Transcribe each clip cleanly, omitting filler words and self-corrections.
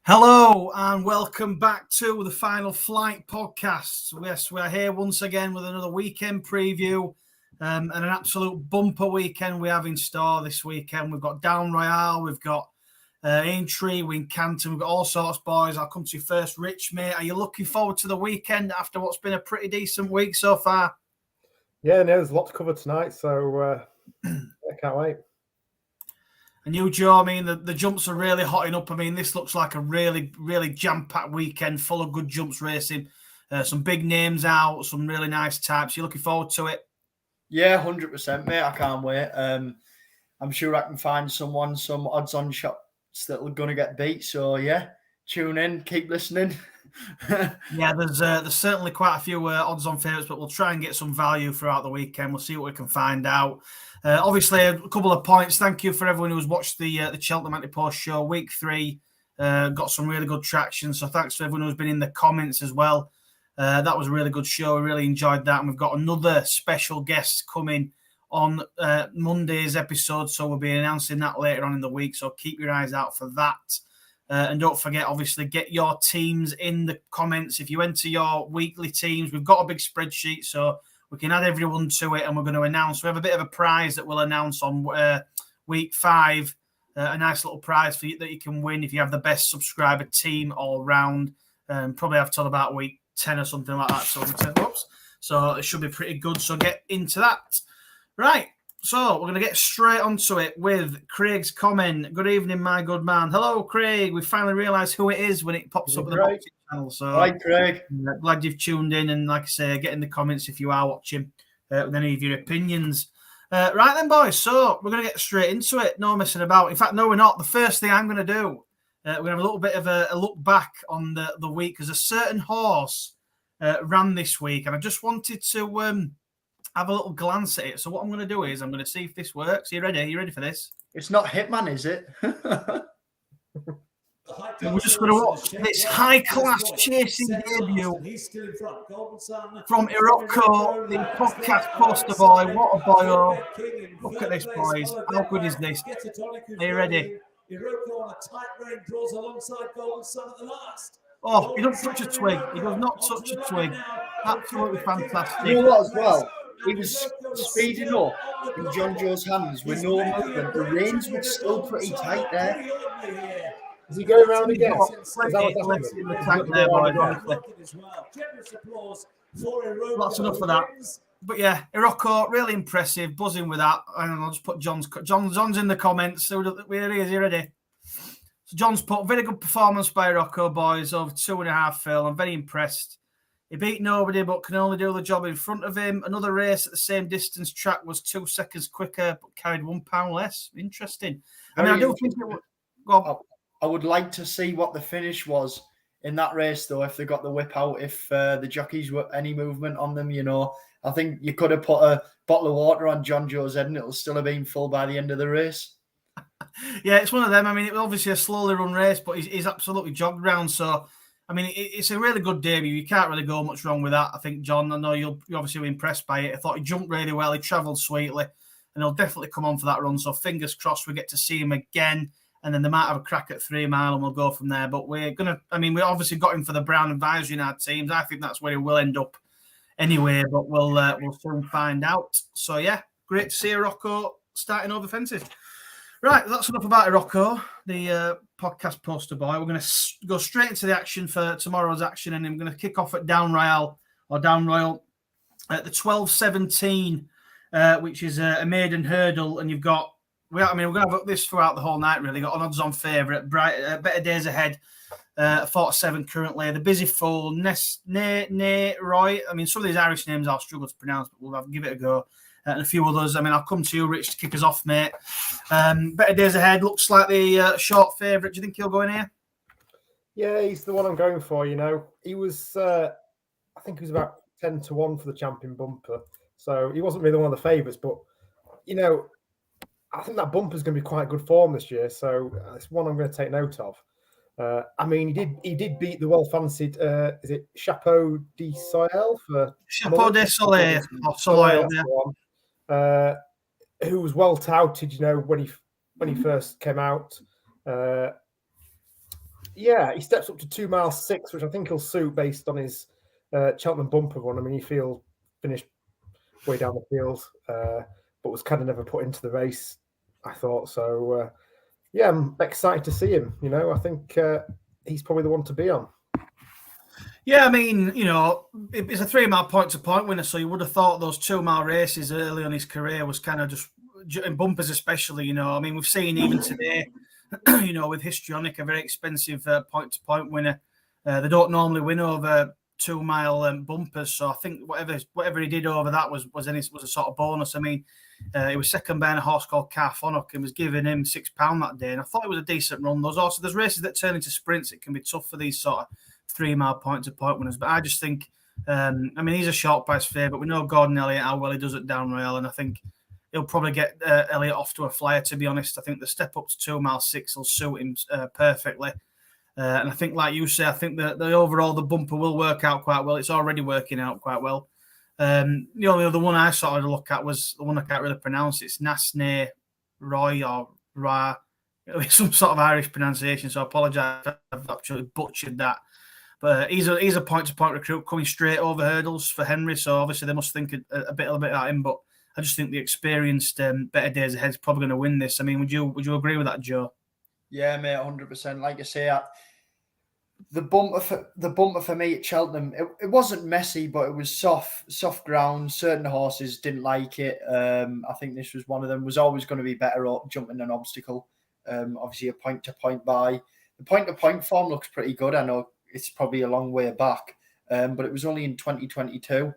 Hello and welcome back to the Final Flight podcast. Yes, we're here once again with another weekend preview and an absolute bumper weekend we have in store this weekend. We've got Down Royale, we've got Aintree, Wincanton, we've got all sorts, boys. I'll come to you first. Rich, mate, are you looking forward to the weekend after what's been a pretty decent week so far? Yeah, there's a lot to cover tonight, so I can't wait. And you, Joe, I mean, the jumps are really hotting up. I mean, this looks like a really, really jam-packed weekend full of good jumps racing. Some big names out, some really nice types. You looking forward to it? Yeah, 100%, mate. I can't wait. I'm sure I can find some odds-on shots that are going to get beat. So, yeah, tune in, keep listening. Yeah, there's certainly quite a few odds-on favourites, but we'll try and get some value throughout the weekend. We'll see what we can find out. Obviously, a couple of points. Thank you for everyone who's watched the Cheltenham Anti-Post show. Week 3 got some really good traction. So thanks to everyone who's been in the comments as well. That was a really good show. We really enjoyed that. And we've got another special guest coming on Monday's episode. So we'll be announcing that later on in the week. So keep your eyes out for that. And don't forget, obviously, get your teams in the comments. If you enter your weekly teams, we've got a big spreadsheet. So we can add everyone to it, and we're going to announce. We have a bit of a prize that we'll announce on week 5. A nice little prize for you that you can win if you have the best subscriber team all round. Probably have till about week 10 or something like that. So it should be pretty good. So get into that. Right. So we're going to get straight onto it with Craig's comment. Good evening, my good man. Hello, Craig. We finally realised who it is when it pops up on the boxing channel. So, hi, Craig. Glad you've tuned in, and like I say, get in the comments if you are watching with any of your opinions. Right then, boys. So we're going to get straight into it. No messing about. In fact, no, we're not. The first thing I'm going to do, we're going to have a little bit of a look back on the week, because a certain horse ran this week, and I just wanted to have a little glance at it. So what I'm going to do is I'm going to see if this works. Are you ready? Are you ready for this? It's not Hitman, is it? We're just going to watch this high-class chasing debut from Iroko, the podcast poster boy. What a boy! Look at this, boys. How good is this? Are you ready? Oh, he doesn't touch a twig. He does not touch a twig. Absolutely fantastic. You know what, as well? He was speeding up in John Joe's hands with no movement. The reins were still pretty tight there. Is he going around again? Lots enough for that. But yeah, Iroko, really impressive, buzzing with that. And I'll just put John's in the comments. So where he is, he ready? So John's put very good performance by Iroko, boys, over 2.5 fil. I'm very impressed. He beat nobody, but can only do the job in front of him. Another race at the same distance track was 2 seconds quicker, but carried £1 less. Interesting. I mean, I do think it would. Go on. I would like to see what the finish was in that race, though, if they got the whip out, if the jockeys were any movement on them, you know. I think you could have put a bottle of water on John Joe's head and it'll still have been full by the end of the race. Yeah, it's one of them. I mean, it was obviously a slowly run race, but he's absolutely jogged round. So, I mean, it's a really good debut. You can't really go much wrong with that, I think, John. I know you're obviously impressed by it. I thought he jumped really well. He travelled sweetly, and he'll definitely come on for that run. So, fingers crossed we get to see him again. And then they might have a crack at 3 mile and we'll go from there. But we obviously got him for the Brown Advisory in our teams. I think that's where he will end up anyway, but we'll soon find out. So, yeah, great to see Iroko starting over fences. Right, that's enough about Iroko, the podcast poster boy. We're going to go straight into the action for tomorrow's action, and I'm going to kick off at Down Royal at the 12:17, which is a maiden hurdle, and you've got. We're going to have this throughout the whole night, really. Got an odds-on favourite, Better Days Ahead, 47 currently. The Busy Fool, Roy. I mean, some of these Irish names I'll struggle to pronounce, but we'll give it a go. And a few others. I mean, I'll come to you, Rich, to kick us off, mate. Better Days Ahead looks like the short favourite. Do you think he'll go in here? Yeah, he's the one I'm going for, you know. He was, I think he was about 10-1 for the champion bumper. So he wasn't really one of the favourites, but, you know, I think that bumper's going to be quite good form this year, so it's one I'm going to take note of. I mean, he did beat the well-fancied, is it Chapeau de Soleil? Chapeau de Soleil, or Soleil, yeah. Who was well touted, you know, when he first came out. Yeah, he steps up to 2 miles 6, which I think he'll suit based on his Cheltenham bumper run. I mean, he finished way down the field, but was kind of never put into the race, I thought. So, yeah, I'm excited to see him. I think he's probably the one to be on. Yeah, I mean, it's a 3 mile point to point winner, so you would have thought those 2 mile races early on his career was kind of just in bumpers, especially. I mean, we've seen even today, with Histrionic, a very expensive point to point winner. They don't normally win over 2 mile bumpers, so I think whatever he did over that was a sort of bonus. I mean, he was second behind a horse called Carfonok and was giving him £6 that day, and I thought it was a decent run. There's races that turn into sprints. It can be tough for these sort of 3 mile point to point winners, but I just think, he's a short price favourite. We know Gordon Elliott, how well he does at Down Royale, and I think he'll probably get Elliott off to a flyer, to be honest. I think the step up to 2 mile 6 will suit him perfectly. And I think, like you say, I think the overall, the bumper will work out quite well. It's already working out quite well. The only other one I sort of look at was the one I can't really pronounce. It's Nasne Roy or Ra. Some sort of Irish pronunciation, so I apologise if I've actually butchered that. But he's a point-to-point recruit coming straight over hurdles for Henry, so obviously they must think a bit at him. But I just think the experienced Better Days Ahead is probably going to win this. I mean, would you agree with that, Joe? Yeah, mate, 100%. Like I say, the bumper for me at Cheltenham, it wasn't messy, but it was soft ground. Certain horses didn't like it. I think this was one of them. Was always going to be better at jumping an obstacle. Obviously, a point-to-point buy. The point-to-point form looks pretty good. I know it's probably a long way back, but it was only in 2022.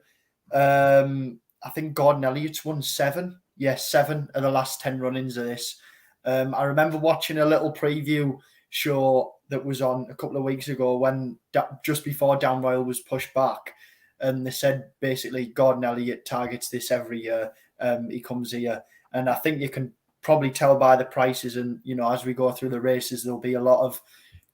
I think Gordon Elliott's won 7. Yes, 7 of the last 10 run-ins of this. I remember watching a little preview show that was on a couple of weeks ago when just before Down Royal was pushed back, and they said basically Gordon Elliott targets this every year. He comes here, and I think you can probably tell by the prices, and as we go through the races, there'll be a lot of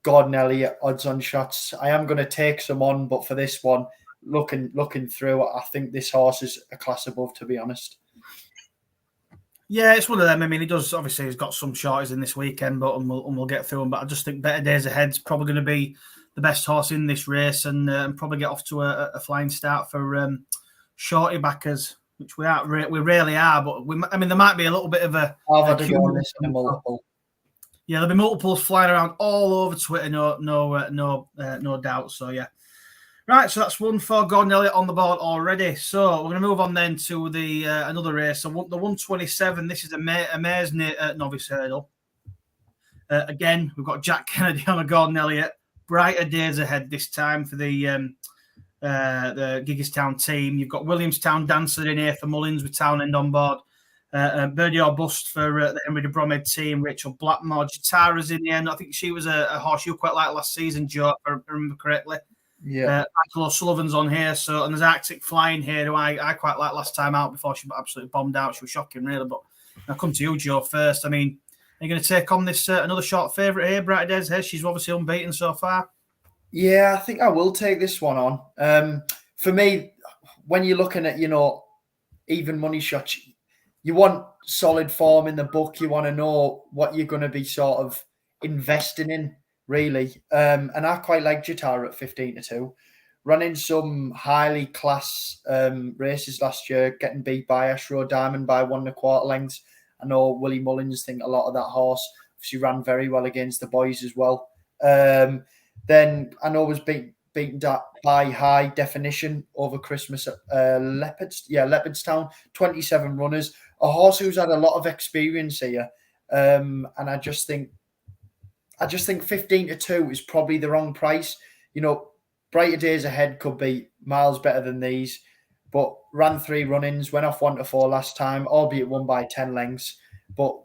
Gordon Elliott odds on shots. I am going to take some on, but for this one, looking through, I think this horse is a class above, to be honest. Yeah, it's one of them. I mean, he's got some shorties in this weekend, but we'll get through them. But I just think Better Days Ahead's probably going to be the best horse in this race, and probably get off to a flying start for shorty backers, which we rarely are. But there might be a little bit of a. Multiple. Yeah, there'll be multiples flying around all over Twitter. No doubt. So yeah. Right, so that's one for Gordon Elliott on the board already. So we're going to move on then to the another race. So the 127. This is a mare's novice hurdle. Again, we've got Jack Kennedy on a Gordon Elliott. Brighter days ahead this time for the Giggerstown team. You've got Williamstown Dancer in here for Mullins with Townend on board. Birdie or Bust for the Henry de Bromhead team. Rachel Blackmore. Jatara's in the end. I think she was a horse you quite liked last season, Joe, if I remember correctly. Yeah, Michael O'Sullivan's on here, and there's Arctic Flying here, who I quite liked last time out before she absolutely bombed out. She was shocking, really. But I'll come to you, Joe, first. I mean, are you going to take on this another short favourite here, Brighter Days Ahead? She's obviously unbeaten so far. Yeah, I think I will take this one on. For me, when you're looking at even money shots, you want solid form in the book. You want to know what you're going to be sort of investing in. Really, and I quite like Jatara at 15-2, running some highly class races last year, getting beat by Ashrow Diamond by 1 1/4 lengths. I know Willie Mullins think a lot of that horse. She ran very well against the boys as well. Then I know was beaten by High Definition over Christmas at Leopardstown. 27 runners, a horse who's had a lot of experience here, and I just think 15-2 is probably the wrong price. Brighter Days Ahead could be miles better than these, but ran 3 run-ins, went off 1-4 last time, albeit won by 10 lengths. But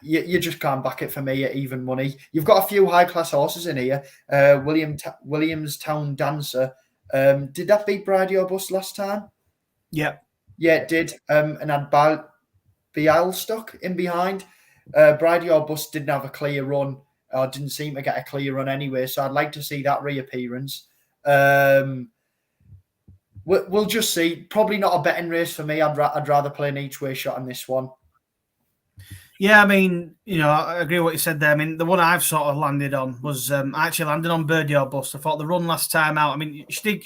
you just can't back it for me at even money. You've got a few high-class horses in here. Williamstown Dancer. Did that beat Bridie or Bust last time? Yeah, it did. And had Bialstock in behind. Bridie or Bust didn't have a clear run, or didn't seem to get a clear run anyway, so I'd like to see that reappearance. We'll just see. Probably not a betting race for me. I'd rather play an each way shot on this one. Yeah, I mean, I agree with what you said there. I mean, the one I've sort of landed on was I actually landed on Birdie or Bust. I thought the run last time out. I mean, she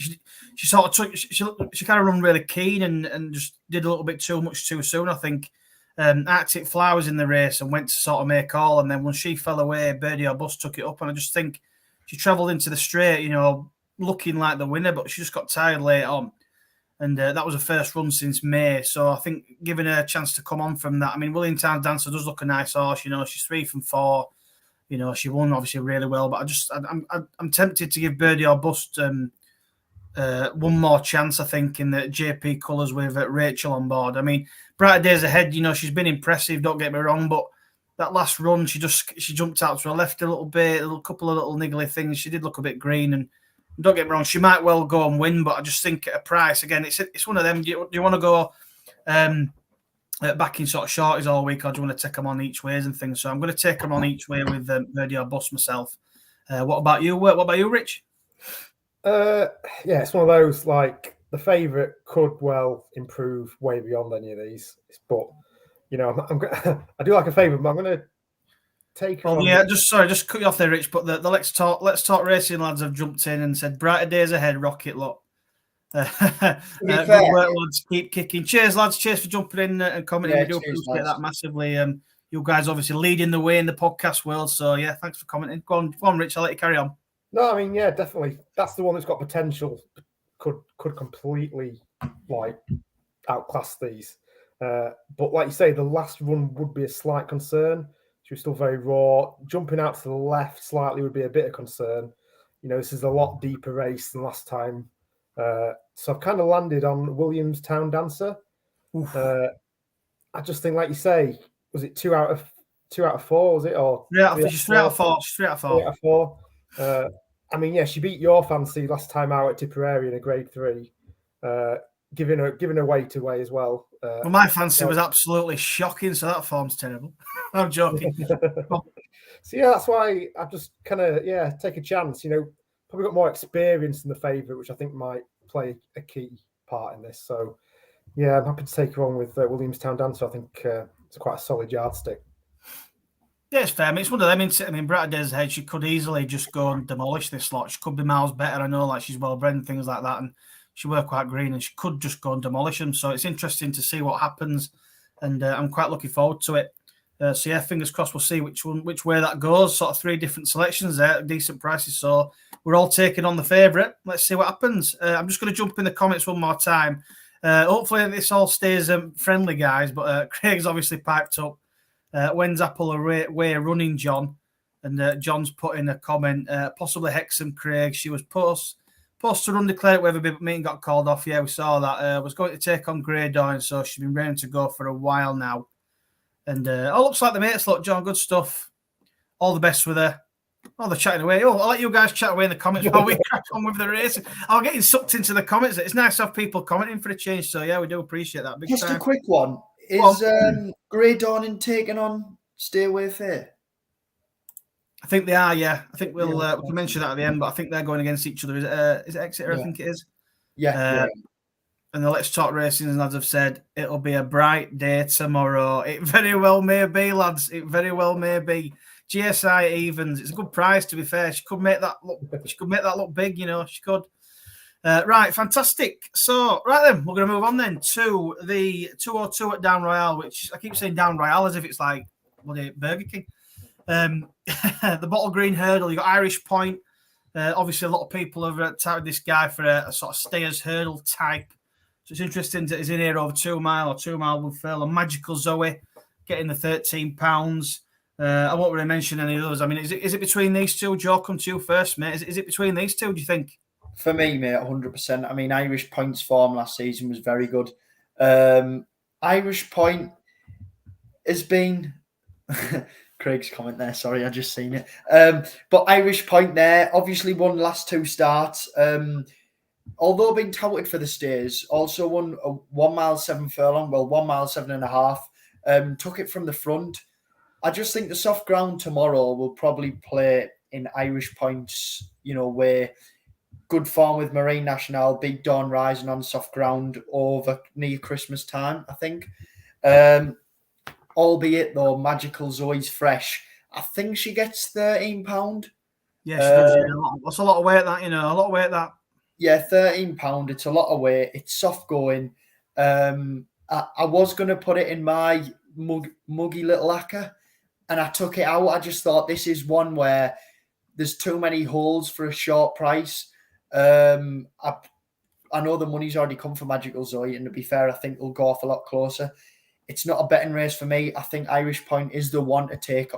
sort of took she kind of run really keen and just did a little bit too much too soon. I think Arctic Flowers in the race and went to sort of make all, and then when she fell away, Birdie or Bust took it up, and I just think she travelled into the straight, looking like the winner, but she just got tired late on. And that was her first run since May. So I think giving her a chance to come on from that. I mean, Williamstown Dancer does look a nice horse. She's 3 from 4. She won obviously really well. But I'm tempted to give Birdie or Bust one more chance, I think, in the JP colours with Rachel on board. I mean, Brighter Days Ahead, she's been impressive, don't get me wrong. But that last run, she jumped out to her left a little bit, a couple of little niggly things. She did look a bit green, and don't get me wrong, she might well go and win, but I just think at a price, again, it's one of them. Do you want to go back in sort of shorties all week, or do you want to take them on each ways and things? So I'm going to take them on each way with Birdie or Bust myself. What about you? What about you, Rich? Yeah, it's one of those, like, the favourite could well improve way beyond any of these. But, I do like a favourite, but I'm going to take on. Yeah, just cut you off there, Rich. But the Let's Talk Racing lads have jumped in and said, Brighter Days Ahead, Rocket Lot. Good work, lads. Keep kicking. Cheers, lads. Cheers for jumping in and commenting. We do appreciate that massively. You guys obviously leading the way in the podcast world. So, yeah, thanks for commenting. Go on, Rich. I'll let you carry on. No, I mean, yeah, definitely. That's the one that's got potential. Could completely, like, outclass these. But like you say, the last run would be a slight concern. She was still very raw. Jumping out to the left slightly would be a bit of concern. This is a lot deeper race than last time. So I've kind of landed on Williamstown Dancer. I just think, like you say, was it 2 out of 4? Was it or 3 out of 4? 3 out of 4. 3 out of 4. I mean, yeah, she beat Your Fancy last time out at Tipperary in a Grade 3, giving her weight away as well. Well, my fancy was absolutely shocking, so that form's terrible. I'm joking. So yeah, that's why I just kind of take a chance. Probably got more experience than the favourite, which I think might play a key part in this. So yeah, I'm happy to take her on with Williamstown Dancer. I think it's quite a solid yardstick. Yeah, it's fair. I mean, it's one of them. I mean, Brighter Days Ahead, she could easily just go and demolish this lot. She could be miles better. I know, like, she's well bred and things like that, and she were quite green, and she could just go and demolish them. So it's interesting to see what happens, and I'm quite looking forward to it. So yeah, fingers crossed. We'll see which way that goes. Sort of 3 different selections there, decent prices. So we're all taking on the favourite. Let's see what happens. I'm just going to jump in the comments one more time. Hopefully this all stays friendly, guys. But Craig's obviously piped up. When's Apple away running, John? And John's put in a comment, possibly Hexham Craig. She was post to run declared whether the meeting got called off. Yeah, we saw that. Was going to take on Grey Dawn, so she's been ready to go for a while now. And looks like the mates. Look, John, good stuff. All the best with her. Oh, they're chatting away. Oh, I'll let you guys chat away in the comments while we crack on with the race. I'll get sucked into the comments. It's nice to have people commenting for a change. So, yeah, we do appreciate that. Just a quick one. Is Grey Dawn taking on Stay Away Fair? I think they are, yeah. I think we can mention that at the end, but I think they're going against each other. Is it Exeter? Yeah. I think it is. Yeah. And the Let's Talk Racing, lads have said, it'll be a bright day tomorrow. It very well may be, lads. It very well may be. GSI evens. It's a good price, to be fair. She could make that look big, She could. Right, fantastic. So, right then, we're going to move on then to the 202 at Down Royale, which I keep saying Down Royale as if it's like Burger King. The Bottle Green Hurdle. You got Irish Point. Obviously, a lot of people have touted this guy for a sort of stayers hurdle type. So it's interesting that he's in here over 2 mile or 2 mile with Phil and Magical Zoe getting the £13. I won't really mention any of those. I mean, is it between these two? Joe, come to you first, mate. Is it between these two, do you think? For me, mate, 100%. I mean, Irish Point's form last season was very good. Irish Point has been... Craig's comment there, sorry, I just seen it. But Irish Point there, obviously won last 2 starts. Although being touted for the stays, also won a 1 mile 7 furlong, 1 mile 7.5. Took it from the front. I just think the soft ground tomorrow will probably play in Irish Point's, way. Good form with Marine National, Big Dawn Rising on soft ground over near Christmas time, I think. albeit though Magical Zoe's fresh. I think she gets £13. Yeah, she does. That's a lot of weight. That, a lot of weight. That. Yeah, £13. It's a lot of weight. It's soft going. I was going to put it in my muggy little acca, and I took it out. I just thought this is one where there's too many holes for a short price. I know the money's already come for Magical Zoe, and to be fair, I think it'll go off a lot closer. It's not a betting race for me. I think Irish Point is the one to take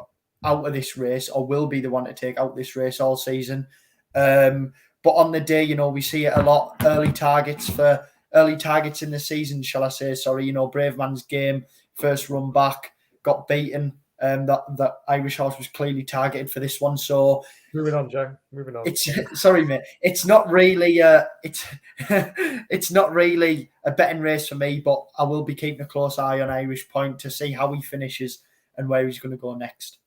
out of this race, or will be the one to take out this race all season. But on the day, we see it a lot. Early targets in the season, shall I say? Sorry, Brave Man's Game, first run back, got beaten. That Irish horse was clearly targeted for this one. So moving on, Joe. Moving on. Sorry, mate. It's not really it's not really a betting race for me, but I will be keeping a close eye on Irish Point to see how he finishes and where he's going to go next.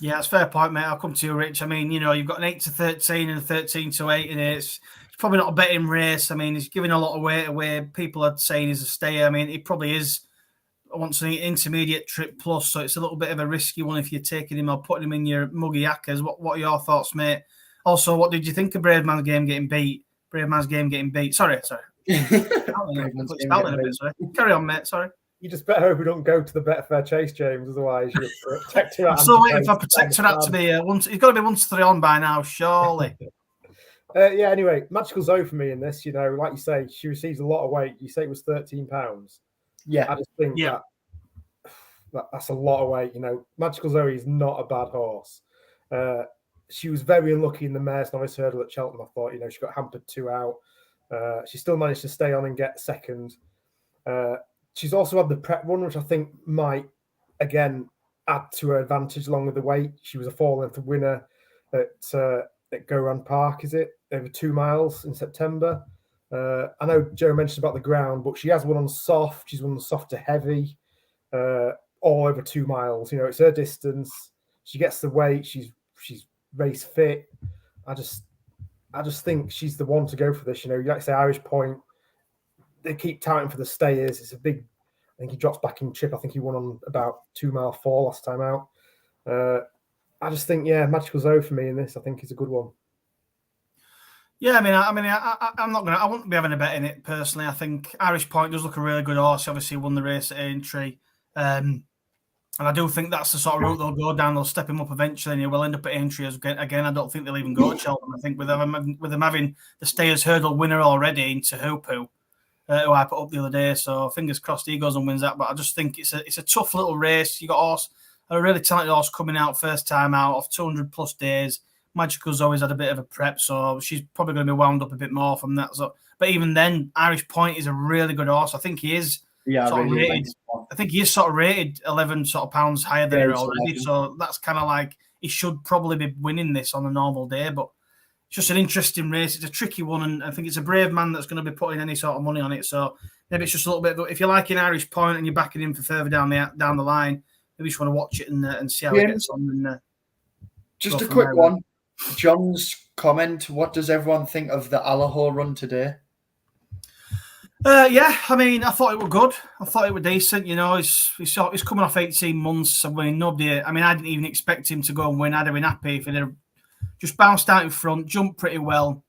Yeah, that's a fair point, mate. I'll come to you, Rich. I mean, you've got an 8-13 and a 13-8 in it. It's probably not a betting race. I mean, he's giving a lot of weight away. People are saying he's a stayer. I mean, it probably is. Wants an intermediate trip plus, so it's a little bit of a risky one if you're taking him or putting him in your muggy yackers. What are your thoughts, mate? Also, what did you think of Brave Man's Game getting beat? Sorry. Carry on, mate. Sorry. You just better hope we don't go to the Betfair Chase, James. Otherwise, you're Protector. I'm still waiting for Protector to be He's got to be 1-3 on by now, surely. Yeah. Anyway, Magical Zoe for me in this. Like you say, she receives a lot of weight. You say it was £13. Yeah, I just think that's a lot of weight. Magical Zoe is not a bad horse. She was very unlucky in the Mares Novice Hurdle at Cheltenham. I thought, she got hampered 2 out. She still managed to stay on and get second. She's also had the prep run, which I think might, again, add to her advantage along with the weight. She was a 4-length winner at Gowran Park, is it? Over 2 miles in September. I know Joe mentioned about the ground, but she has won on soft. She's won soft to heavy, all over 2 miles. It's her distance. She gets the weight. She's race fit. I just think she's the one to go for this. You like to say Irish Point. They keep touting for the stayers. It's a big. I think he drops back in trip. I think he won on about 2 mile 4 last time out. I just think Magical Zoe for me in this. I think is a good one. Yeah, I'm not gonna. I wouldn't be having a bet in it personally. I think Irish Point does look a really good horse. He obviously won the race at Aintree, and I do think that's the sort of route they'll go down. They'll step him up eventually, and he will end up at Aintree again. I don't think they'll even go to Cheltenham. I think with them having the Stayers Hurdle winner already in Tehupu, who I put up the other day. So fingers crossed he goes and wins that. But I just think it's a tough little race. You got a really talented horse coming out first time out of 200 plus days. Magical Zoe's had a bit of a prep, so she's probably going to be wound up a bit more from that. So, but even then, Irish Point is a really good horse. I think he is. I think he is sort of rated 11 sort of pounds higher than her already. So that's kind of like he should probably be winning this on a normal day. But it's just an interesting race. It's a tricky one, and I think it's a Brave Man that's going to be putting any sort of money on it. So maybe it's just a little bit. But if you're liking Irish Point and you're backing him for further down the line, maybe you just want to watch it and see how it gets on. And just a quick one. John's comment, what does everyone think of the Allaho run today? I thought it was good. I thought it was decent. He's coming off 18 months. I didn't even expect him to go and win. I'd have been happy if he'd have just bounced out in front, jumped pretty well,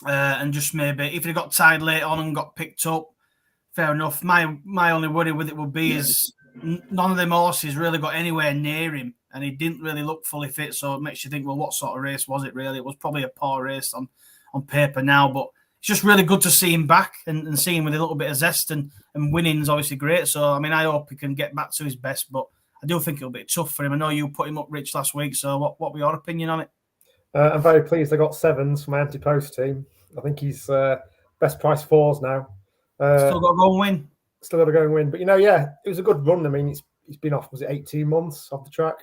and just maybe if he'd got tied late on and got picked up, fair enough. My only worry with it would be is none of them horses really got anywhere near him. And he didn't really look fully fit, so it makes you think, well, what sort of race was it really? It was probably a poor race on paper now, but it's just really good to see him back and see him with a little bit of zest and winning is obviously great. So, I hope he can get back to his best, but I do think it'll be tough for him. I know you put him up, Rich, last week, so what were your opinion on it? I'm very pleased I got 7s for my anti-post team. I think he's best price 4s now. Still got to go and win. Still got to go and win. But, it was a good run. He's been off, was it 18 months off the track?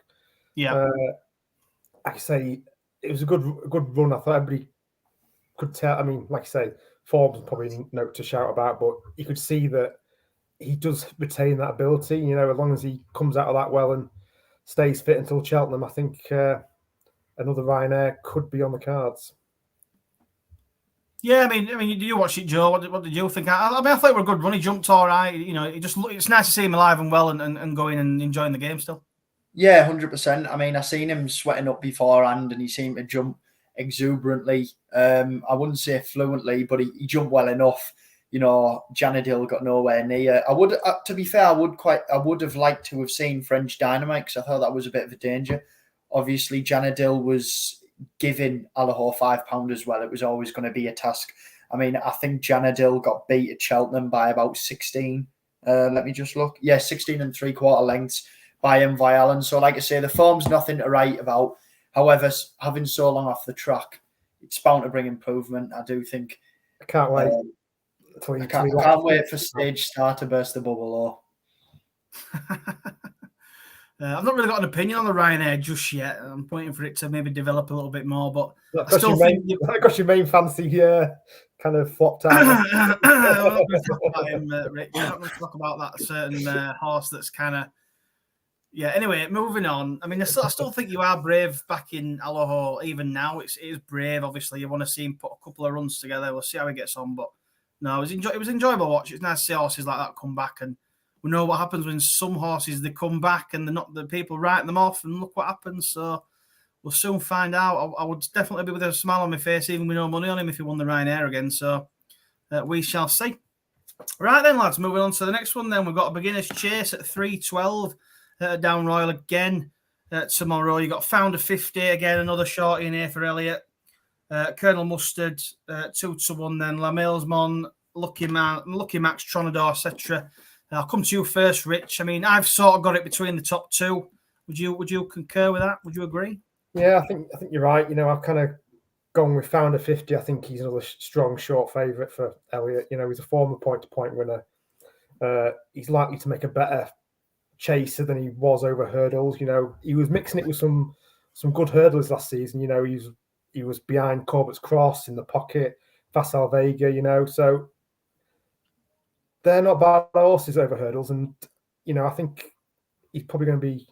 Yeah, like I say, it was a good run. I thought everybody could tell. Like I say, Forbes probably note to shout about, but you could see that he does retain that ability. As long as he comes out of that well and stays fit until Cheltenham, I think another Ryanair could be on the cards. Yeah, I mean, do you watch it, Joe? What did you think? I mean, I thought it was a good run. He jumped all right. You know, it's nice to see him alive and well and going and enjoying the game still. Yeah, 100%. I mean, I seen him sweating up beforehand, and he seemed to jump exuberantly. I wouldn't say fluently, but he jumped well enough. You know, Janadil got nowhere near. I would, to be fair, I would have liked to have seen French Dynamite because I thought that was a bit of a danger. Obviously, Janadil was giving Allaho £5 as well. It was always going to be a task. I mean, I think Janadil got beat at Cheltenham by about 16. Let me just look. Yeah, 16 and 3/4 lengths by MV Allen. So, like I say, the form's nothing to write about. However, having so long off the track, it's bound to bring improvement. I do think. I can't wait. I can't wait for Stage Star to burst the bubble. I've not really got an opinion on the Ryanair just yet. I'm waiting for it to maybe develop a little bit more. But that's your main fancy kind of flopped out. I'm not going to talk about him, Rich. I'm not going to talk about that certain horse that's kind of. Yeah, anyway, moving on. I mean, I still think you are brave back in Allaho even now. It is brave, obviously. You want to see him put a couple of runs together. We'll see how he gets on. But no, it was enjoyable watch. It's nice to see horses like that come back. And we know what happens when some horses, they come back and they're not the people writing them off. And look what happens. So we'll soon find out. I would definitely be with a smile on my face, even with no money on him, if he won the Ryanair again. So we shall see. Right then, lads, moving on to the next one then. We've got a beginner's chase at 3:12. Down Royal again tomorrow. You got Founder 50 again, another shorty in here for Elliot. Colonel Mustard 2-1. Then La Mailsmon, Lucky Max, Tronador, etc. I'll come to you first, Rich. I mean, I've sort of got it between the top two. Would you concur with that? Would you agree? Yeah, I think you're right. You know, I've kind of gone with Founder 50. I think he's another strong short favourite for Elliot. You know, he's a former point-to-point winner. He's likely to make a better chaser than he was over hurdles. You know, he was mixing it with some good hurdlers last season. You know, he was behind Corbett's Cross in the pocket, Facile Vega, you know, so they're not bad horses over hurdles. And, you know, I think he's probably going to be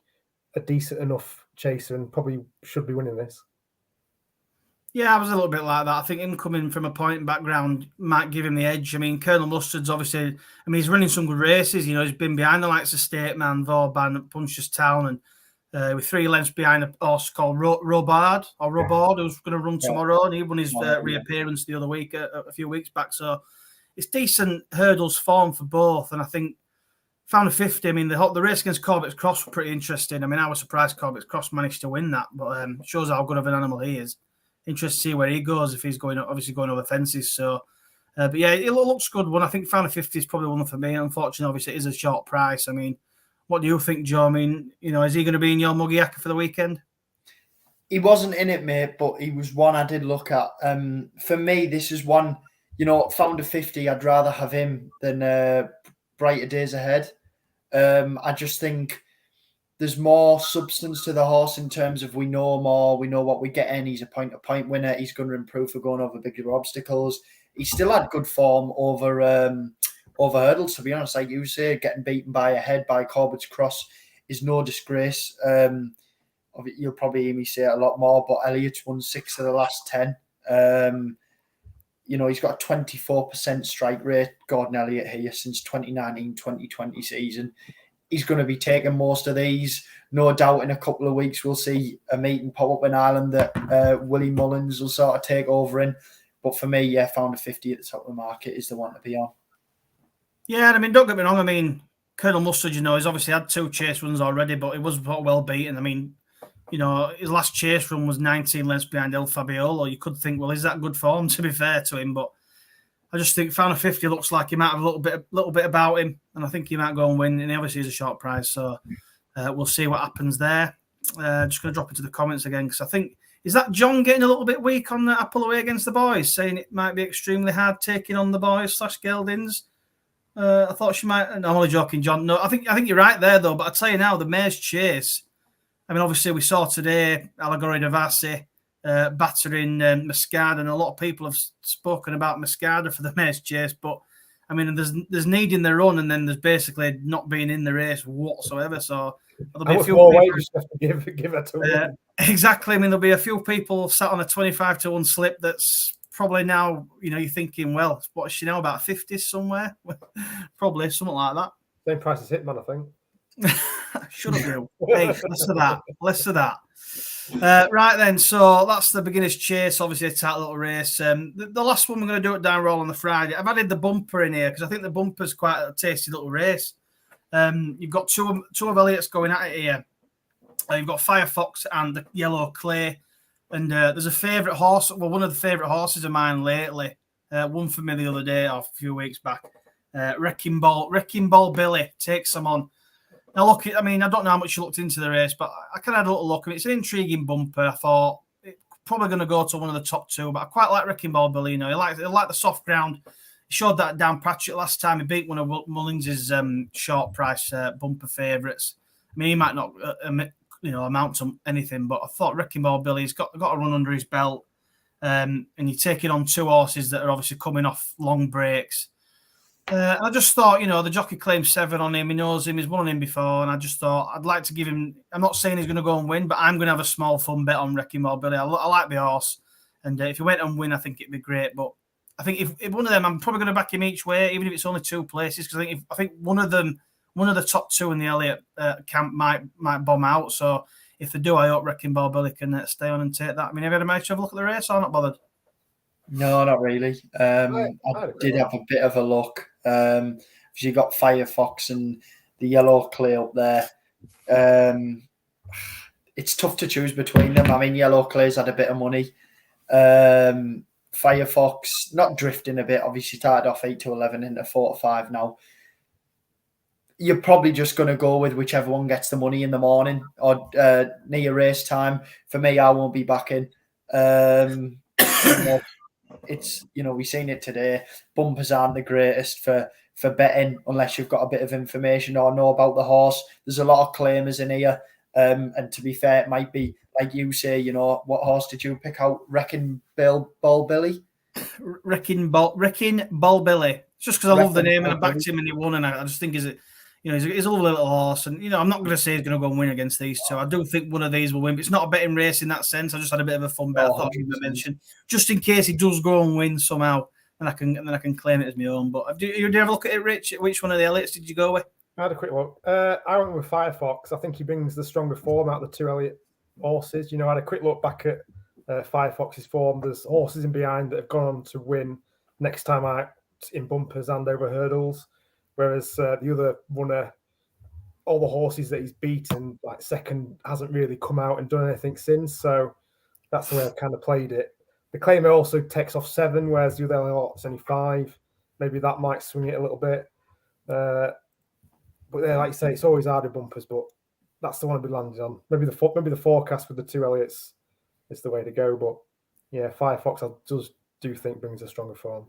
a decent enough chaser and probably should be winning this. Yeah, I was a little bit like that. I think him coming from a point background might give him the edge. I mean, Colonel Mustard's obviously, I mean, he's running some good races. You know, he's been behind the likes of State Man, Vauban at Punchestown, and with 3 lengths behind a horse called Robard, who's going to run tomorrow. And he won his reappearance the other week, a few weeks back. So it's decent hurdles form for both. And I think Founder 50, I mean, the race against Corbett's Cross was pretty interesting. I mean, I was surprised Corbett's Cross managed to win that, but shows how good of an animal he is. Interested to see where he goes if he's going over fences. So, but yeah, it looks good one. I think Founder 50 is probably one for me. Unfortunately, obviously, it is a short price. I mean, what do you think, Joe? I mean, you know, is he going to be in your Mugiaka for the weekend? He wasn't in it, mate, but he was one I did look at. For me, this is one, you know, Founder 50, I'd rather have him than Brighter Days Ahead. I just think there's more substance to the horse in terms of we know more, we know what we get in. He's a point-to-point winner. He's going to improve for going over bigger obstacles. He still had good form over hurdles, to be honest. Like you say, getting beaten by a head by Corbett's Cross is no disgrace. You'll probably hear me say it a lot more, but Elliot's won 6 of the last 10. You know, he's got a 24% strike rate, Gordon Elliott here, since 2019-2020 season. He's going to be taking most of these. No doubt in a couple of weeks we'll see a meeting pop up in Ireland that Willie Mullins will sort of take over in. But for me, yeah, Founder 50 at the top of the market is the one to be on. Yeah, and I mean, don't get me wrong. I mean, Colonel Mustard, you know, he's obviously had 2 chase runs already, but he was well beaten. I mean, you know, his last chase run was 19 lengths behind El Fabiolo. You could think, well, is that good form, to be fair to him? But I just think Founder 50 looks like he might have a little bit about him, and I think he might go and win. And he obviously is a short price, so we'll see what happens there. Just going to drop into the comments again because I think, is that John getting a little bit weak on the Apple away against the boys, saying it might be extremely hard taking on the boys / Geldings? I thought she might. No, I'm only joking, John. No, I think you're right there though. But I tell you now, the mare's chase. I mean, obviously we saw today Allegoria de Vassi battering Mascada, and a lot of people have spoken about Mascada for the mare's chase. But I mean, there's needing the run, and then there's basically not being in the race whatsoever. So there'll be a few people have to give it to exactly. I mean, there'll be a few people sat on a 25-1 slip that's probably now, you're thinking, well, what is she now, about 50 somewhere? Probably something like that. Same price as Hitman, I think. Shut up, you. Hey, less of that. Less of that. Right then, so that's the beginner's chase, obviously a tight little race. The last one we're going to do at Down Roll on the Friday. I've added the bumper in here because I think the bumper's quite a tasty little race. You've got two of Elliott's going at it here. You've got Firefox and the Yellow Clay. And there's a favourite horse, well, one of the favourite horses of mine lately. One for me the other day, or a few weeks back. Wrecking Ball Billy takes them on. Now, look, I mean, I don't know how much you looked into the race, but I kind of had a little look. I mean, it's an intriguing bumper. I thought it's probably going to go to one of the top two, but I quite like Wrecking Ball Billy. He liked the soft ground. He showed that down Pratchett last time. He beat one of Mullins' short price bumper favourites. I mean, he might not amount to anything, but I thought Wrecking Ball Billy's got a run under his belt. And you're taking on two horses that are obviously coming off long breaks. I just thought, the jockey claimed 7 on him. He knows him. He's won on him before. And I just thought I'd like to give him, I'm not saying he's going to go and win, but I'm going to have a small fun bet on Wrecking Ball Billy. I like the horse. And if he went and win, I think it'd be great. But I think if one of them, I'm probably going to back him each way, even if it's only 2 places, because I think one of the top 2 in the Elliott camp might bomb out. So if they do, I hope Wrecking Ball Billy can stay on and take that. I mean, have you had a match to have a look at the race or not bothered? No, not really. I did have a bit of a look. You got Firefox and the Yellow Clay up there. It's tough to choose between them. I mean, Yellow Clay's had a bit of money. Firefox not drifting a bit. Obviously, started off 8 to 11 into 4 to 5 now. You're probably just going to go with whichever one gets the money in the morning or near race time. For me, I won't be backing. It's we've seen it today. Bumpers aren't the greatest for betting unless you've got a bit of information or know about the horse. There's a lot of claimers in here, and to be fair, it might be like you say. What horse did you pick out? Wrecking Ball Billy. Wrecking Ball Billy. Just because I love the name and I backed him and he won, and I just think he's a lovely little horse. And I'm not going to say he's going to go and win against these two. I do think one of these will win, but it's not a betting race in that sense. I just had a bit of a fun bet. I thought I'd mention just in case he does go and win somehow, and I can claim it as my own. But did you have a look at it, Rich? Which one of the Elliots did you go with? I had a quick look. I went with Firefox. I think he brings the stronger form out of the 2 Elliott horses. I had a quick look back at Firefox's form. There's horses in behind that have gone on to win next time out in bumpers and over hurdles, whereas the other runner, all the horses that he's beaten, like second, hasn't really come out and done anything since. So that's the way I've kind of played it. The claimer also takes off 7, whereas the other Elliott's only 5. Maybe that might swing it a little bit. But yeah, like you say, it's always harder bumpers, but that's the one I'd be landing on. Maybe the forecast with the 2 Elliots is the way to go. But yeah, Firefox I do think brings a stronger form.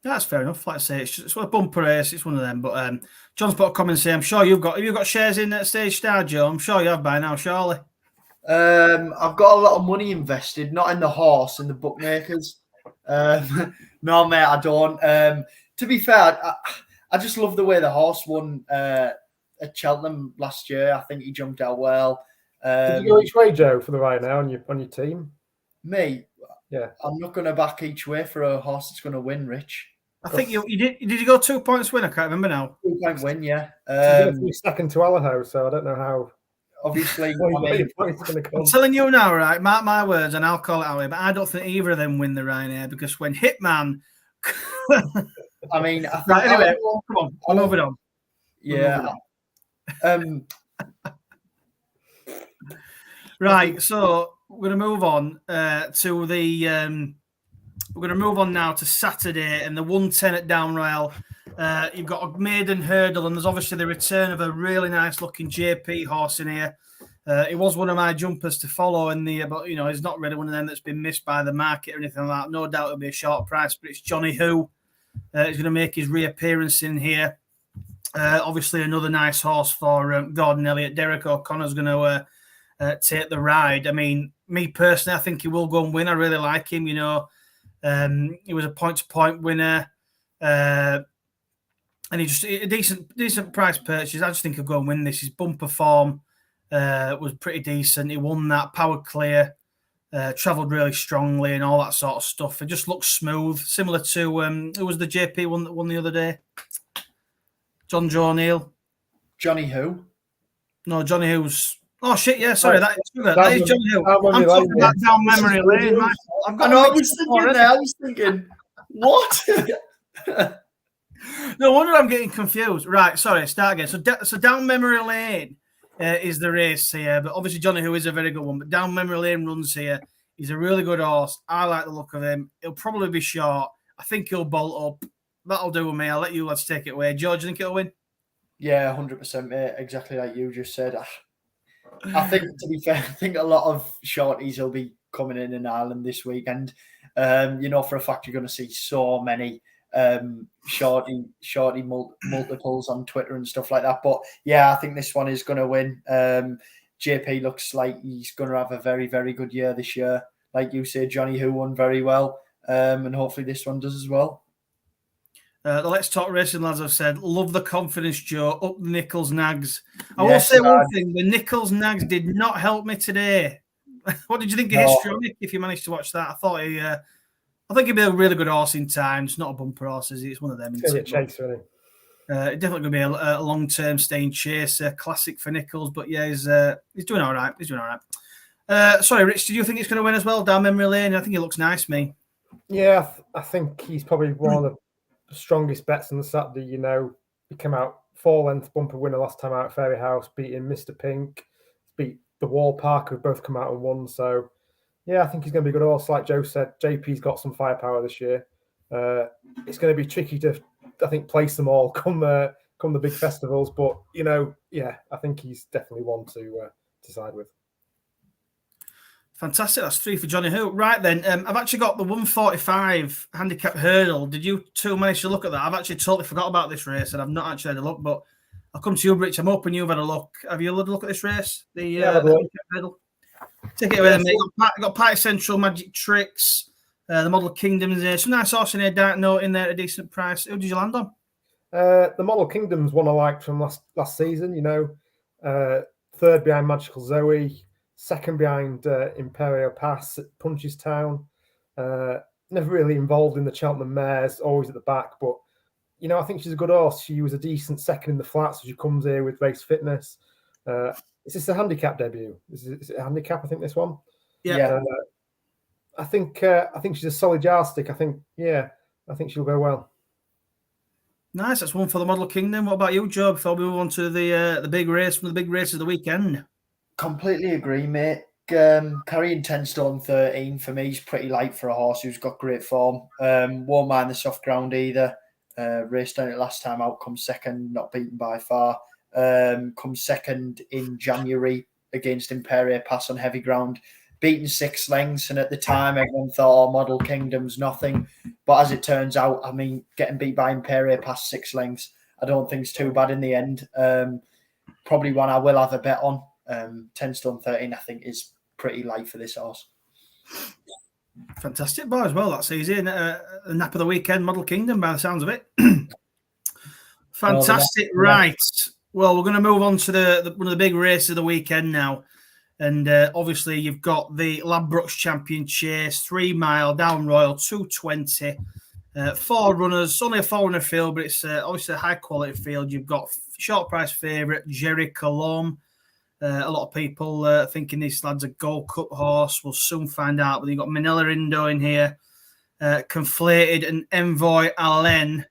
That's fair enough. Like I say, it's a bumper race. It's one of them. But John's put a comment saying, I'm sure you've got shares in Stage Star, Joe. I'm sure you have by now, surely. I've got a lot of money invested, not in the horse and the bookmakers. No, mate, I don't. To be fair, I just love the way the horse won at Cheltenham last year. I think he jumped out well. Did you go each way, Joe, for the right now on your team? Me? Yeah. I'm not going to back each way for a horse that's going to win, Rich. I think you did. Did you go 2 points win? I can't remember now. 2-point win, yeah. Second to Allaho, so I don't know how. Obviously, I'm telling you now, right? Mark my words, and I'll call it out. But I don't think either of them win the Ryanair because when Hitman, I mean, I think right, anyway, come on, I'm moving on. Yeah. Right, so we're going to move on to the. We're going to move on now to Saturday and the 110 at Down Royal. You've got a maiden hurdle, and there's obviously the return of a really nice-looking JP horse in here. It was one of my jumpers to follow in the, but he's not really one of them that's been missed by the market or anything like that. No doubt it'll be a short price, but it's Johnny Who. He's going to make his reappearance in here. Obviously, another nice horse for Gordon Elliott. Derek O'Connor's going to take the ride. I mean, me personally, I think he will go and win. I really like him. He was a point-to-point winner, and he just a decent price purchase. I just think he'll go and win this. His bumper form was pretty decent. He won that power clear. travelled really strongly and all that sort of stuff. It just looks smooth, similar to who was the JP one that won the other day? John Joe O'Neill. Johnny who? No, Johnny Who's. Oh shit! Yeah, sorry, Right. that is Johnny Who. I'm talking about down memory lane. I've got. I was thinking there. I was thinking, what? No wonder I'm getting confused. Right, sorry, start again. So down memory lane is the race here, but obviously Johnny Who is a very good one. But down memory lane runs here. He's a really good horse. I like the look of him. He'll probably be short. I think he'll bolt up. That'll do with me. I'll let you lads take it away. George, you think it'll win? Yeah, 100%, mate. Exactly like you just said. I think, to be fair, I think a lot of shorties will be coming in Ireland this weekend. You know, for a fact, you're going to see so many shorty multiples on Twitter and stuff like that. But yeah, I think this one is going to win. JP looks like he's going to have a very, very good year this year. Like you said, Johnny Who won very well, and hopefully this one does as well. The Let's Talk Racing lads have said, love the confidence, Joe. Up the Nichols Nags. I will say one thing: the Nichols Nags did not help me today. What did you think of Histrionic? If you managed to watch that, I thought I think he'd be a really good horse in time. It's not a bumper horse, is he? It's one of them. It's going to be a chase, really. Definitely going to be a long-term staying chaser, classic for Nichols. But yeah, he's doing all right. He's doing all right. Sorry, Rich, do you think it's going to win as well down memory lane? I think he looks nice, me. Yeah, I think he's probably one of the strongest bets on the Saturday. You know, he came out 4-length bumper winner last time out at Fairy House, beating Mr. Pink, beat the Wall Park, who both come out and won. So, yeah, I think he's going to be a good horse. Like Joe said, JP's got some firepower this year. It's going to be tricky to, I think, place them all come the big festivals. But, you know, yeah, I think he's definitely one to side with. Fantastic. That's 3 for Johnny Who. Right then, I've actually got the 145 handicap hurdle. Did you two manage to look at that? I've actually totally forgot about this race and I've not actually had a look, but I'll come to you, Rich. I'm hoping you've had a look. Have you had a look at this race? The handicap hurdle? Take it away then, mate. Got Party Central, Magic Tricks, the Model Kingdoms there. Some nice horse in here, Dark Note in there at a decent price. Who did you land on? The Model Kingdom's one I liked from last season, you know. Third behind Magical Zoe. Second behind Imperio Pass at Punchestown. Never really involved in the Cheltenham Mares, always at the back. But, you know, I think she's a good horse. She was a decent second in the flats, so she comes here with race fitness. Is this a handicap debut? Is it a handicap, I think, this one? Yeah. I think she's a solid yardstick. I think she'll go well. Nice. That's one for the Model Kingdom. What about you, Joe, before we move on to the big race, from the big race of the weekend? Completely agree, mate. Carrying 10 stone 13 for me is pretty light for a horse who's got great form. Won't mind the soft ground either. Raced on it last time out, comes second, not beaten by far. Comes second in January against Imperio Pass on heavy ground, beaten 6 lengths. And at the time, everyone thought, Model Kingdom's nothing. But as it turns out, I mean, getting beat by Imperio Pass 6 lengths, I don't think it's too bad in the end. Probably one I will have a bet on. 10 stone 13, I think, is pretty light for this horse. Fantastic bar as well. That's easy. The nap of the weekend, Model Kingdom, by the sounds of it. Fantastic. Right. Well, we're going to move on to one of the big races of the weekend now. And obviously, you've got the Ladbrokes Champion Chase, 3 mile, down Royal, 220. 4 runners, only a 4-runner field, but it's obviously a high quality field. You've got short price favourite, Jerry Colombe. A lot of people thinking this lad's a Gold Cup horse. We'll soon find out. But you've got Manila Indo in here, Conflated and Envoy Allen.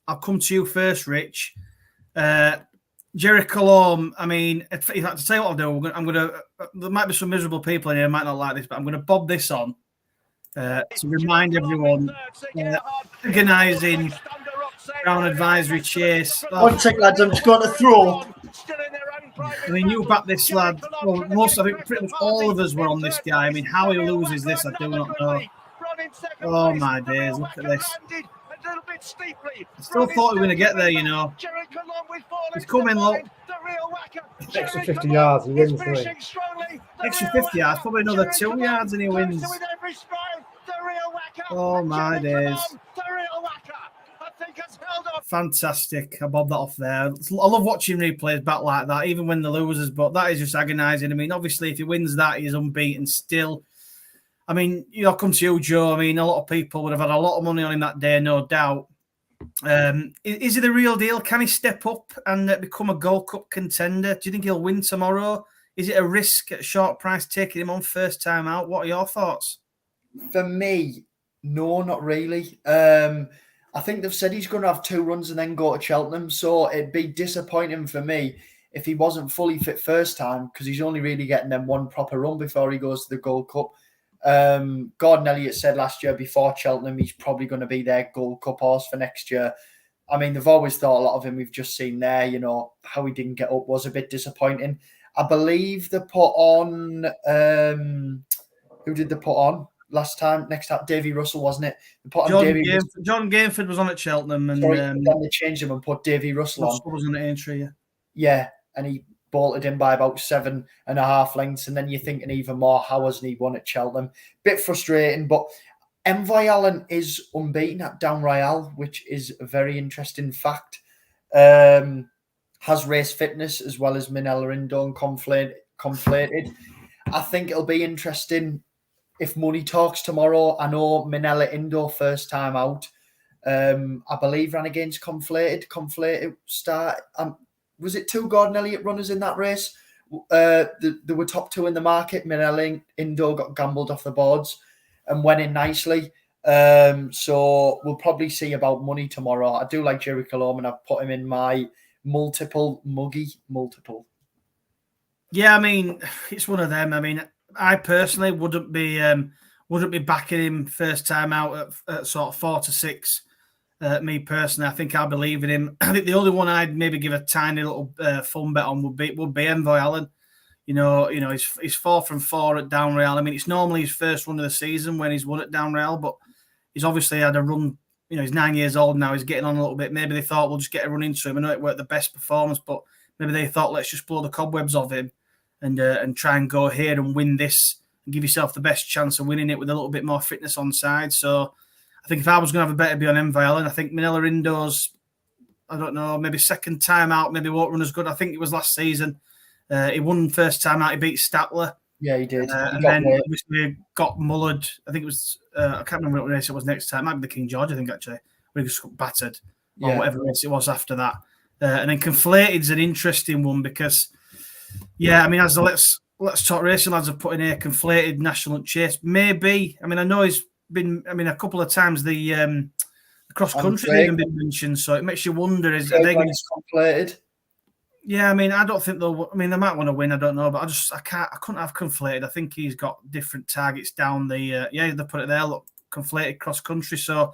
I'll come to you first, Rich. Jerry Colombe, I mean, if I had to tell you what I'll do, I'm going to, there might be some miserable people in here who might not like this, but I'm going to bob this on to remind everyone, organising Crown Advisory Chase. One sec, lads, I'm just going to throw. I mean, you back this lad. Well, I think pretty much all of us were on this guy. I mean, how he loses this, I do not know. Oh my days, look at this. I still thought we were going to get there, you know. He's coming low. Extra 50 yards, he wins. Extra 50 yards, probably another 2 yards and he wins. Oh my days. Fantastic. I bobbed that off there. I love watching replays back like that, even when the losers, but that is just agonising. I mean, obviously, if he wins that, he's unbeaten still. I mean, I'll come to you, Joe. I mean, a lot of people would have had a lot of money on him that day, no doubt. Is he the real deal? Can he step up and become a Gold Cup contender? Do you think he'll win tomorrow? Is it a risk at a short price taking him on first time out? What are your thoughts? For me, no, not really. I think they've said he's going to have 2 runs and then go to Cheltenham. So it'd be disappointing for me if he wasn't fully fit first time, because he's only really getting them 1 proper run before he goes to the Gold Cup. Gordon Elliott said last year before Cheltenham, he's probably going to be their Gold Cup horse for next year. I mean, they've always thought a lot of him. We've just seen there, how he didn't get up was a bit disappointing. I believe they put on, who did they put on last time? Next up, Davy Russell, wasn't it? They put on John Gainford was on at Cheltenham, and then they changed him and put Davy Russell on. Was on at Aintree, yeah, and he bolted in by about 7.5 lengths, and then you're thinking even more, how hasn't he won at Cheltenham? Bit frustrating, but Envoy Allen is unbeaten at Down Royale, which is a very interesting fact. Has race fitness as well as Minella Indo and Conflated. I think it'll be interesting if money talks tomorrow. I know Minella Indo first time out. I believe ran against Conflated. Conflated start. Was it 2 Gordon Elliott runners in that race? There were top 2 in the market. Minella Indo got gambled off the boards and went in nicely. So we'll probably see about money tomorrow. I do like Jerry Colombe, and I've put him in my multiple. Yeah, I mean, it's one of them. I mean, I personally wouldn't be backing him first time out at sort of 4 to 6. Me personally, I think I believe in him. I think the only one I'd maybe give a tiny little fun bet on would be Envoy Allen. He's 4 from 4 at Down Royale. I mean, it's normally his first run of the season when he's won at Down Royale, but he's obviously had a run. He's 9 years old now. He's getting on a little bit. Maybe they thought we'll just get a run into him. I know it weren't the best performance, but maybe they thought let's just blow the cobwebs off him and try and go here and win this and give yourself the best chance of winning it with a little bit more fitness on side. So I think if I was going to have a better be on Envoy Allen, I think Minella Indo's, I don't know, maybe second time out, maybe won't run as good. I think it was last season. He won first time out. He beat Statler. Yeah, he did. And then obviously got mullered. I think it was, I can't remember what race it was next time. It might be the King George, I think, actually, where he just got battered or whatever race it was after that. And then Conflated's an interesting one because, I mean, as the Let's Talk Racing lads have put in here, Conflated, National Chase. Maybe, I mean, I know he's been, a couple of times the cross country has even been mentioned, so it makes you wonder, are they going to Conflated? Yeah, I mean, I don't think they'll. I mean, they might want to win. I don't know, but I couldn't have Conflated. I think he's got different targets down the. They put it there. Look, Conflated cross country. So,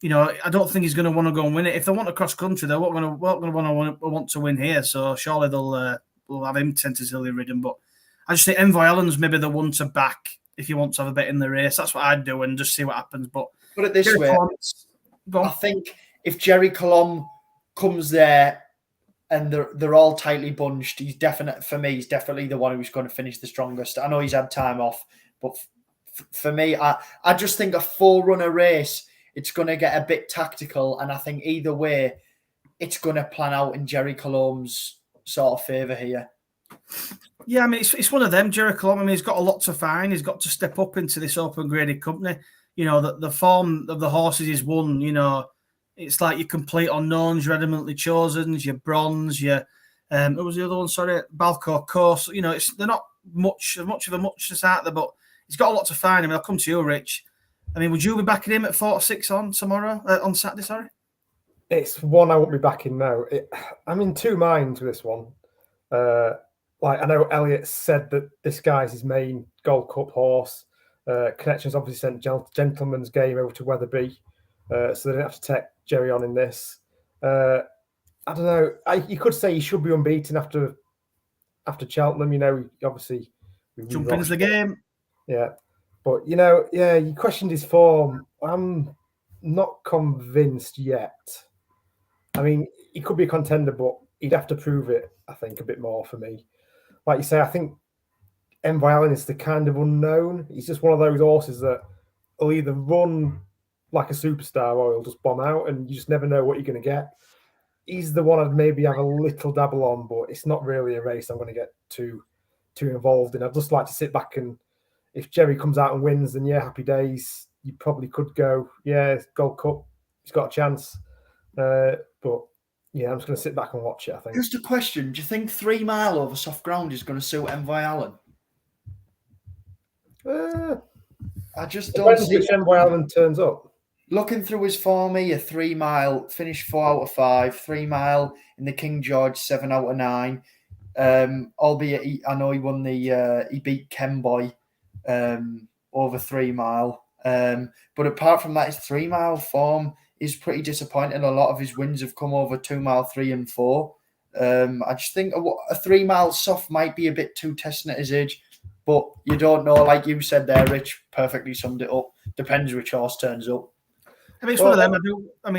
I don't think he's going to want to go and win it. If they want a cross country, they're not going to want to win here. So surely they'll have him tentatively ridden. But I just think Envoy Allen's maybe the one to back if you want to have a bet in the race. That's what I'd do and just see what happens. But put it this way, I think if Jerry Colombe comes there and they're all tightly bunched, he's definitely the one who's going to finish the strongest. I know he's had time off, but for me, I just think a 4-runner race, it's going to get a bit tactical, and I think either way, it's going to plan out in Jerry Colombe's sort of favour here. Yeah, I mean, it's one of them, Jerry Colombe. I mean, he's got a lot to find. He's got to step up into this open graded company. The form of the horses he's won, it's like your complete unknowns, your adamantly chosens, your bronze, your what was the other one? Sorry, Balco Course. They're not much of a muchness out there, but he's got a lot to find. I mean, I'll come to you, Rich. I mean, would you be backing him at 4-6 on Saturday? Sorry, it's one I won't be backing now. I'm in two minds with this one. I know Elliot said that this guy's his main Gold Cup horse. Connections obviously sent Gentleman's Game over to Wetherby, so they didn't have to take Jerry on in this. I don't know. You could say he should be unbeaten after Cheltenham. Obviously jump into the game. Yeah, but you questioned his form. I'm not convinced yet. I mean, he could be a contender, but he'd have to prove it, I think, a bit more for me. Like you say, I think Envoy Allen is the kind of unknown. He's just one of those horses that will either run like a superstar or he'll just bomb out, and you just never know what you're going to get. He's the one I'd maybe have a little dabble on, but it's not really a race I'm going to get too involved in. I'd just like to sit back and if Jerry comes out and wins, then yeah, happy days. You probably could go, yeah, Gold Cup. He's got a chance. But yeah, I'm just going to sit back and watch it, I think. Just a question. Do you think 3 mile over soft ground is going to suit Envoy Allen? I just don't Depends see which Envoy Allen turns up. Looking through his form here, 3 mile, finished 4 out of 5, 3 mile in the King George, 7 out of 9. Albeit, I know he won he beat Kenboy over 3 mile. But apart from that, his 3 mile form is pretty disappointing. A lot of his wins have come over 2 mile, 3 and 4. I just think a 3 mile soft might be a bit too testing at his age, but you don't know. Like you said there, Rich perfectly summed it up. Depends which horse turns up. I mean, it's one of them.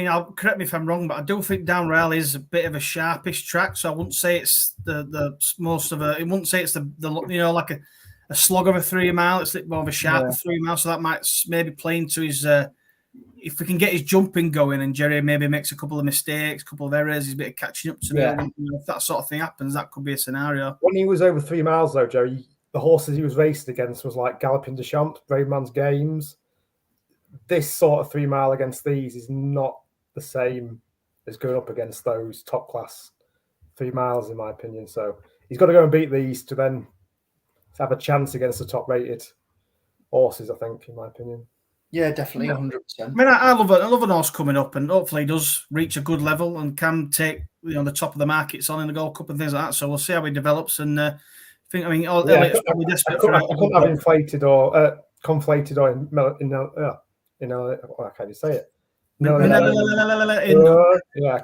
I'll correct me if I'm wrong, but I do think Down Rail is a bit of a sharpish track. So I wouldn't say it's the most of a. I wouldn't say it's the like a slog of a 3 mile. It's more of a sharp 3 mile. So that might maybe play into his. If we can get his jumping going and Jerry maybe makes a couple of mistakes, a couple of errors, he's a bit of catching up to do. If that sort of thing happens, that could be a scenario. When he was over 3 miles, though, Joe, the horses he was raced against was like Galloping de Champs, Braveman's Games. This sort of 3 mile against these is not the same as going up against those top class 3 miles, in my opinion. So he's got to go and beat these to then have a chance against the top rated horses, I think, in my opinion. Yeah, definitely, 100%. I mean, I love an horse coming up, and hopefully he does reach a good level and can take the top of the markets on in the Gold Cup and things like that. So we'll see how he develops. And I couldn't have inflated or conflated or I can't even say it.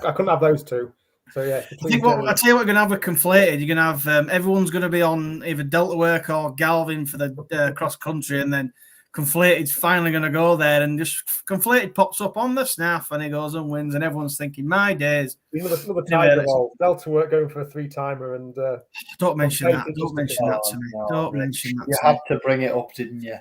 I couldn't have those two. So yeah, I tell you what, we're going to have with conflated. You're going to have everyone's going to be on either Delta Work or Galvin for the cross country, and then Conflated's finally going to go there, and just Conflated pops up on the snaff and he goes and wins, and everyone's thinking, my days. Another time Delta Work going for a 3-timer, and don't mention that. Don't mention that to me. Don't mention that. You had to bring it up, didn't you?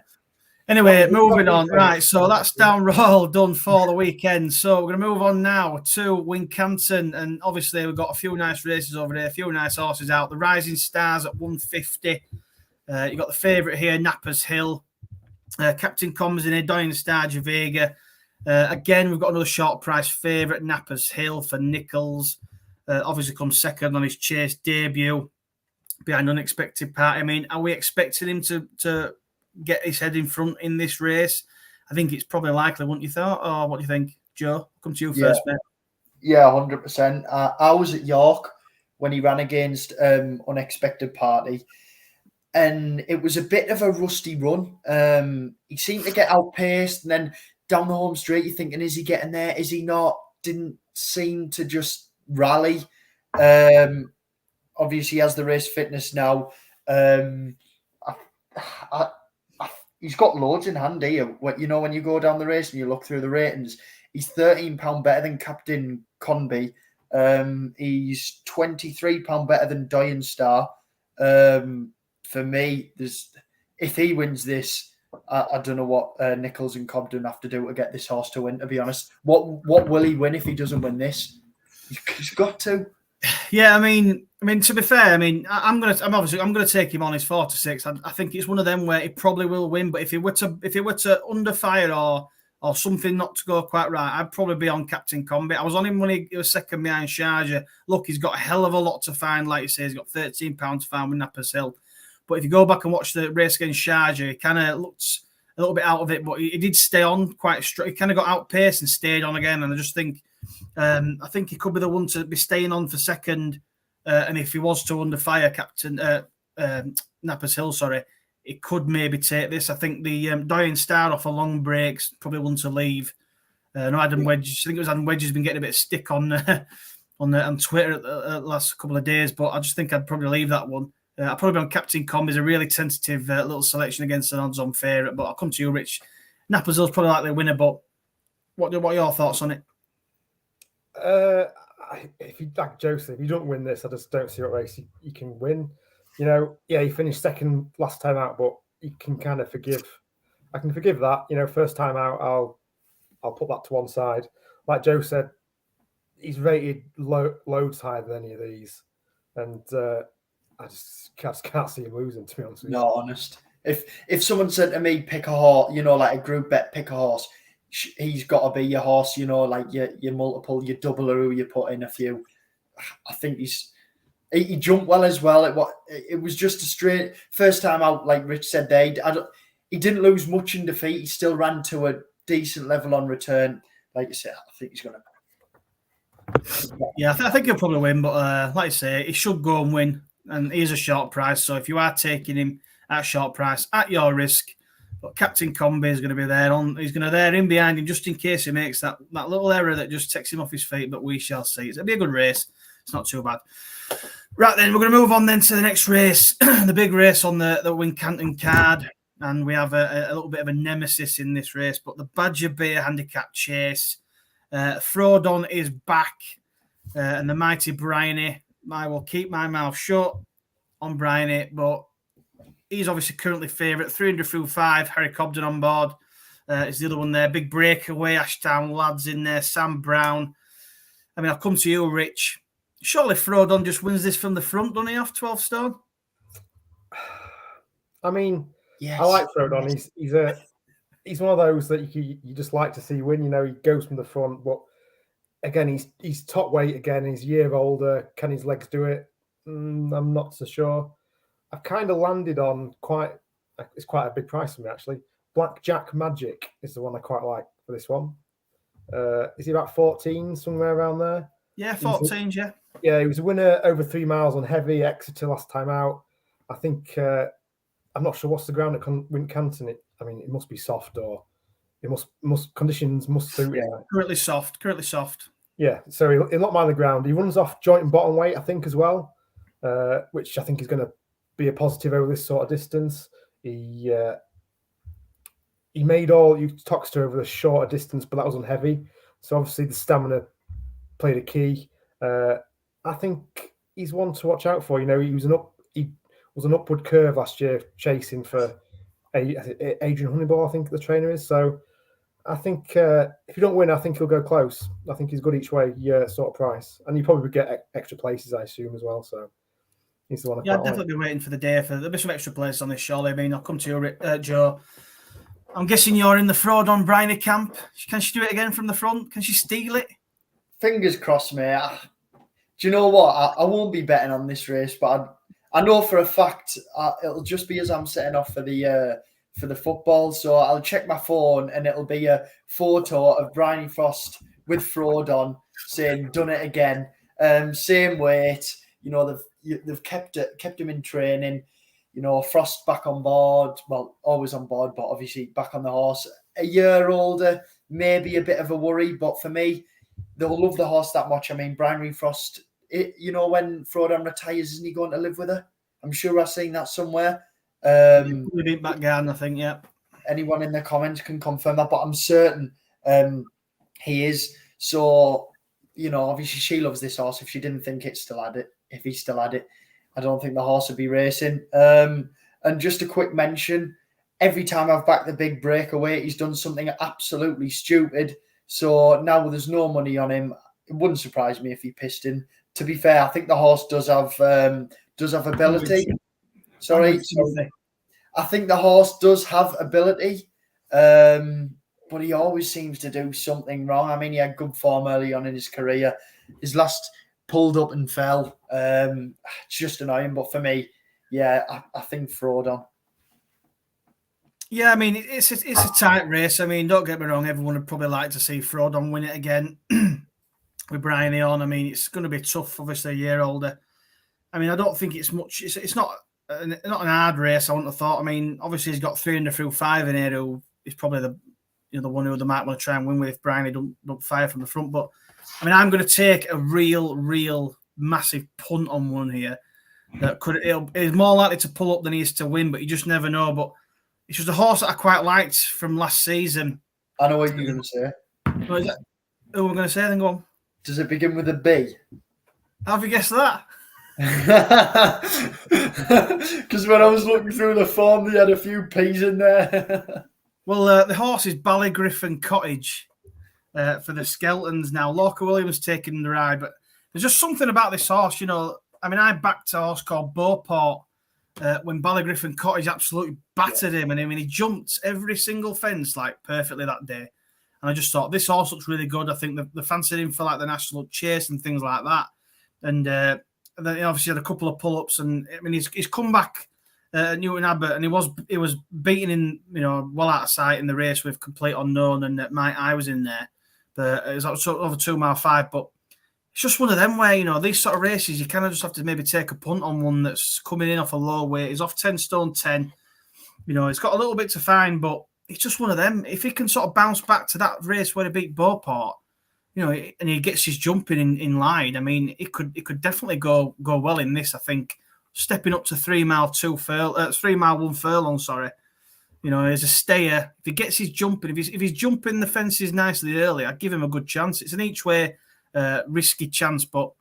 Anyway, moving on. Right, so that's Down Royal done for the weekend. So we're going to move on now to Wincanton. And obviously, we've got a few nice races over there, a few nice horses out. The Rising Stars at 150. You've got the favourite here, Nappers Hill. Captain Combs in here, Dying Star, Javega. Again, we've got another short price favourite, Nappers Hill for Nichols. Obviously, comes second on his chase debut behind Unexpected Party. I mean, are we expecting him to get his head in front in this race? I think it's probably likely, wouldn't you thought? Or what do you think, Joe? I'll come to you first, mate. Yeah, 100%. I was at York when he ran against Unexpected Party, and it was a bit of a rusty run. He seemed to get outpaced, and then down the home straight, you're thinking, is he getting there? Is he not? Didn't seem to just rally. Obviously, he has the race fitness now. He's got loads in hand here. When you go down the race and you look through the ratings, he's £13 better than Captain Conby. He's £23 better than Dying Star. For me, if he wins this, I don't know what Nichols and Cobden have to do to get this horse to win. To be honest, what will he win if he doesn't win this? He's got to. Yeah, I mean, to be fair, I'm gonna take him on his 4 to 6. I think it's one of them where he probably will win. But if he were to under fire or something not to go quite right, I'd probably be on Captain Combi. I was on him when he was second behind Sharjah. Look, he's got a hell of a lot to find. Like you say, he's got £13 to find with Nappers Hill. But if you go back and watch the race against Sharjah, he kind of looked a little bit out of it, but he did stay on quite straight. He kind of got outpaced and stayed on again. And I just think, I think he could be the one to be staying on for second. And if he was to under fire Captain Nappers Hill, it could maybe take this. I think the Dying Star off a long breaks, probably one to leave. No, Adam Wedge. I think it was Adam Wedge who's been getting a bit of stick on Twitter the last couple of days, but I just think I'd probably leave that one. I'll probably be on Captain Com. Is a really tentative little selection against an odds-on favourite, but I'll come to you, Rich. Nappers Hill's probably likely a winner, but what are your thoughts on it? If you, like Joseph, if you don't win this, I just don't see what race you can win. He finished second last time out, but you can kind of forgive. I can forgive that. First time out, I'll put that to one side. Like Joe said, he's rated loads higher than any of these, and I just can't see him losing. To be honest with you. No, honest. If someone said to me, pick a horse, like a group bet, pick a horse, he's got to be your horse, like your multiple, your double, or who you put in a few. I think he jumped well as well. It was just a straight first time out, like Rich said there. He didn't lose much in defeat. He still ran to a decent level on return. Like you said, I think he's going to. Yeah, I think he'll probably win, but like I say, he should go and win. And he is a short price, so if you are taking him at short price, at your risk, but Captain Combi is going to be there. He's going to there in behind him just in case he makes that little error that just takes him off his feet. But we shall see. It'll be a good race. It's not too bad. Right then, we're going to move on then to the next race, the big race on the Wincanton card, and we have a little bit of a nemesis in this race. But the Badger Beer Handicap Chase, Frodon is back, and the mighty Bryony. I will keep my mouth shut on Bryony, but he's obviously currently favourite. 300 through 5. Harry Cobden on board is the other one there. Big breakaway. Ashtown lads in there. Sam Brown. I mean, I'll come to you, Rich. Surely Frodon just wins this from the front, doesn't he, off 12 stone? I mean, yes. I like Frodon. He's one of those that you just like to see win. He goes from the front, but again, he's top weight again. He's a year older. Can his legs do it? I'm not so sure. I've kind of landed on it's quite a big price for me, actually. Blackjack Magic is the one I quite like for this one. Is he about 14, somewhere around there? Yeah, 14, yeah. Yeah, he was a winner over 3 miles on heavy Exeter last time out. I think, I'm not sure what's the ground at Wincanton. It must be soft, or it conditions must suit. Yeah, currently soft. Yeah, so he'll not mind the ground. He runs off joint and bottom weight, I think, as well, which I think is going to be a positive over this sort of distance. He made all Toxter over the shorter distance, but that was on heavy. So obviously the stamina played a key. I think he's one to watch out for. He was an upward curve last year chasing for Adrian Honeyball, I think the trainer is. So I think if you don't win, I think he'll go close. I think he's good each way, sort of price. And you probably would get extra places, I assume, as well. So he's the one. I'd definitely be waiting for the day there'll be some extra places on this, surely. I mean, I'll come to you, Joe. I'm guessing you're in the Frodon Bryony camp. Can she do it again from the front? Can she steal it? Fingers crossed, mate. Do you know what? I won't be betting on this race, but I know for a fact it'll just be as I'm setting off for the football. So I'll check my phone and it'll be a photo of Bryony Frost with Frodon saying "done it again." Same weight. They've kept him in training. Frost back on board. Well, always on board, but obviously back on the horse. A year older, maybe a bit of a worry, but for me, they'll love the horse that much. I mean, Bryony Frost, when Frodon retires, isn't he going to live with her? I'm sure I've seen that somewhere. We beat back garden, I think, yeah. Anyone in the comments can confirm that, but I'm certain he is. So, obviously she loves this horse. If she didn't think if he still had it, I don't think the horse would be racing. And just a quick mention, every time I've backed the big breakaway, he's done something absolutely stupid. So now there's no money on him. It wouldn't surprise me if he pissed in. To be fair, I think the horse does have ability. Sorry. I think the horse does have ability, but he always seems to do something wrong. I mean, he had good form early on in his career. His last pulled up and fell. It's just annoying. But for me, yeah, I think Frodon. Yeah, I mean, it's a tight race. I mean, don't get me wrong, everyone would probably like to see Frodon win it again with Bryony on. I mean, it's going to be tough, obviously, a year older. I mean, I don't think it's much. It's not an hard race, I wouldn't have thought. I mean, obviously, he's got 300 through 5 in here, who is probably the one who they might want to try and win with if Bryony don't fire from the front. But, I mean, I'm going to take a real massive punt on one here that is more likely to pull up than he is to win, but you just never know. But it's just a horse that I quite liked from last season. I know what you're going to say. What is that? Who am I going to say? Then go on. Does it begin with a B? How have you guessed that? Because when I was looking through the form, they had a few P's in there. Well, the horse is Ballygriffin Cottage for the Skeltons now. Lorca Williams taking the ride, but there's just something about this horse, I mean, I backed a horse called Beauport when Ballygriffin Cottage absolutely battered him. And I mean, he jumped every single fence like perfectly that day. And I just thought, this horse looks really good. I think they fancied him for like the National Chase and things like that. And then he obviously had a couple of pull-ups. And I mean, he's come back at Newton Abbott, and he was beaten in, well out of sight in the race with Complete Unknown, and Mike I was in there. But it was over 2 mile 5. But it's just one of them where, these sort of races, you kind of just have to maybe take a punt on one that's coming in off a low weight. He's off 10 stone 10. He's got a little bit to find, but it's just one of them. If he can sort of bounce back to that race where he beat Beauport, and he gets his jumping in line, I mean, it could definitely go well in this, I think. Stepping up to 3 mile 1 furlong, sorry. As a stayer, if he gets his jumping, if he's jumping the fences nicely early, I'd give him a good chance. It's an each way risky chance, but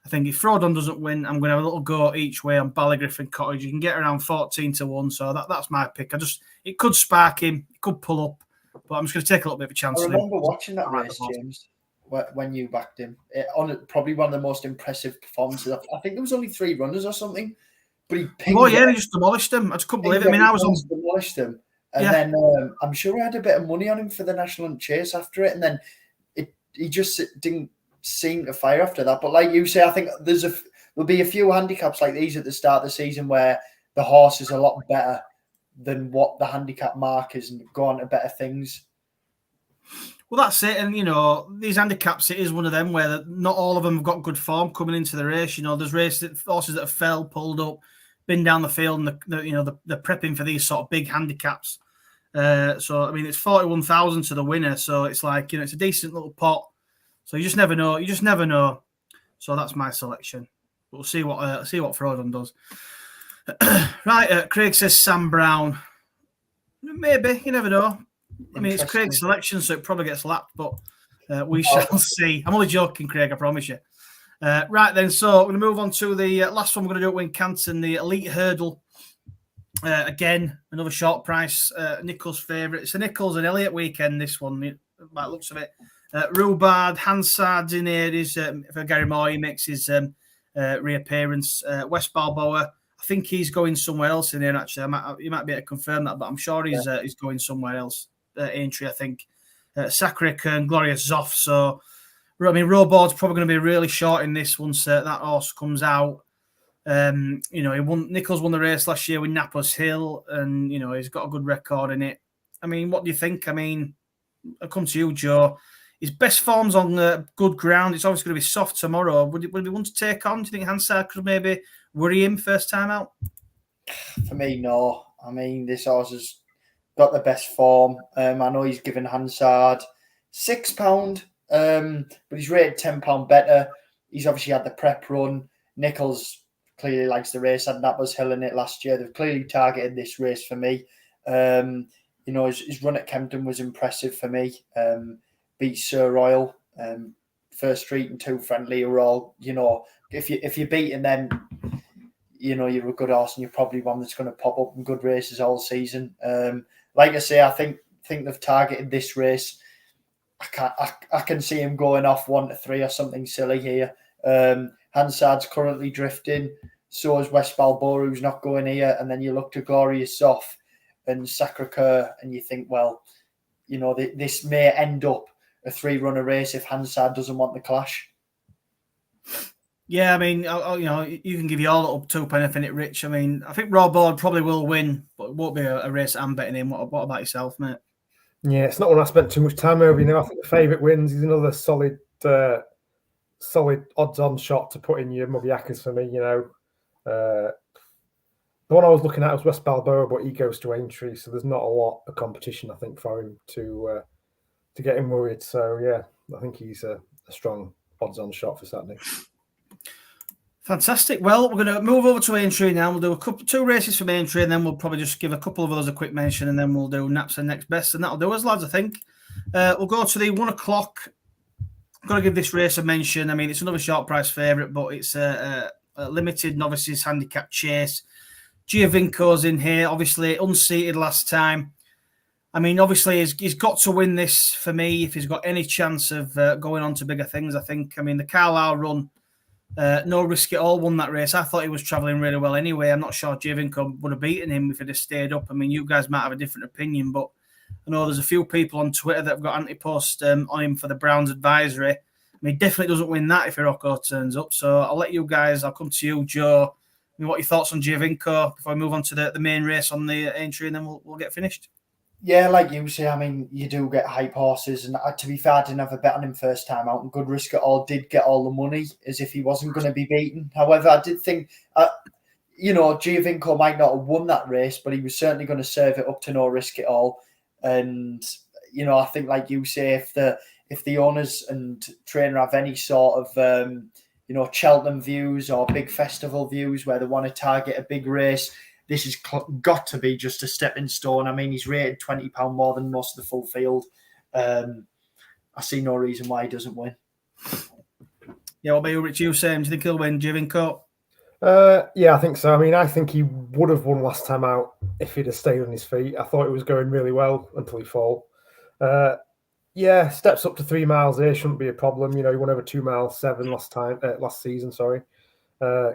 I think if Frodon doesn't win, I'm going to have a little go each way on Ballygriffin Cottage. You can get around 14 to 1, so that's my pick. It could spark him, it could pull up, but I'm just going to take a little bit of a chance. I remember watching that race, James, when you backed him. Probably one of the most impressive performances. I think there was only 3 runners or something, but he pinged. Oh yeah, he just demolished them. I just couldn't believe it. I mean, I was on demolished them, and then I'm sure I had a bit of money on him for the National Chase after it, and then he just didn't seem to fire after that. But like you say, I think there'll be a few handicaps like these at the start of the season where the horse is a lot better than what the handicap mark is and go on to better things. Well, that's it. And, these handicaps, it is one of them where not all of them have got good form coming into the race. There's horses that have fell, pulled up, been down the field, and they're prepping for these sort of big handicaps. So, I mean, it's 41,000 to the winner. So it's like, it's a decent little pot. So you just never know. So that's my selection. We'll see what Frodon does. Right, Craig says Sam Brown. Maybe, you never know. I mean, it's Craig's selection, so it probably gets lapped, but we shall see. I'm only joking, Craig, I promise you. Right then, so we're going to move on to the last one we're going to do at Wincanton, the Elite Hurdle. Again, another short price, Nichols' favourite. It's a Nichols and Elliott weekend, this one, by the looks of it. Rhubarb, Hansard's in here. For Gary Moore, he makes his reappearance. West Balboa, I think he's going somewhere else in here, actually. You might be able to confirm that, but I'm sure he's going somewhere else. Aintree, I think. Sacric and Glorious Zoff. So, I mean, Roboard's probably going to be really short in this once that horse comes out. Nichols won the race last year with Napa's Hill, and he's got a good record in it. I mean, what do you think? I mean, I'll come to you, Joe. His best form's on good ground. It's obviously going to be soft tomorrow. Would he want to take on? Do you think Hansard could maybe worry him first time out? For me, no. I mean, this horse has got the best form. I know he's given Hansard £6, but he's rated £10 better. He's obviously had the prep run. Nichols clearly likes the race. Had Napa's Hill in it last year. They've clearly targeted this race for me. His run at Kempton was impressive for me. Beat Sir Royal, First Street and Too Friendly are all, if you're beating them, you're a good horse and you're probably one that's going to pop up in good races all season. Like I say, I think they've targeted this race. I can see him going off 1 to 3 or something silly here. Hansard's currently drifting. So is West Balboa, who's not going here. And then you look to Glorious Zoff and Sacré-Cœur and you think, well, this may end up a 3-runner race if Hansard doesn't want the clash. Yeah, I mean, you can give your little 2 penny in it, Rich. I mean, I think Roboard probably will win, but it won't be a race I'm betting in. What about yourself, mate? Yeah, it's not one I spent too much time over. I think the favourite wins. He's another solid odds-on shot to put in your Mugiakas for me. The one I was looking at was West Balboa, but he goes to Aintree, so there's not a lot of competition, I think, for him to get him worried. So yeah, I think he's a strong odds-on shot for Saturday. Fantastic. Well, we're going to move over to Aintree now. We'll do 2 races from Aintree, and then we'll probably just give a couple of others a quick mention, and then we'll do Naps and Next Best, and that'll do us, lads, I think. We'll go to the 1 o'clock. I've got to give this race a mention. I mean, it's another short price favourite, but it's a limited novices handicap chase. Giovinco's in here, obviously unseated last time. I mean, obviously, he's got to win this for me if he's got any chance of going on to bigger things, I think. I mean, the Carlisle run No Risk at All won that race. I thought he was travelling really well anyway. I'm not sure Giovinco would have beaten him if he'd have stayed up. I mean, you guys might have a different opinion, but I know there's a few people on Twitter that have got anti-post on him for the Browns advisory. I mean, he definitely doesn't win that if Iroko turns up. So I'll let you guys, I'll come to you, Joe. I mean, what are your thoughts on Giovinco before we move on to the main race on the entry, and then we'll get finished? Yeah, like you say, I mean, you do get hype horses, and to be fair, I didn't have a bet on him first time out, and Good Risk at All did get all the money as if he wasn't going to be beaten. However, I did think, Giovinco might not have won that race, but he was certainly going to serve it up to No Risk at All. And, I think, like you say, if the owners and trainer have any sort of, Cheltenham views or big festival views where they want to target a big race, this has got to be just a stepping stone. I mean, he's rated £20 more than most of the full field. I see no reason why he doesn't win. Yeah, what about you, Rich? You saying, do you think he'll win, Giovinco? Yeah, I think so. I mean, I think he would have won last time out if he'd have stayed on his feet. I thought it was going really well until he fall. Steps up to 3 miles there shouldn't be a problem. He won over 2 miles 7 last season. Sorry,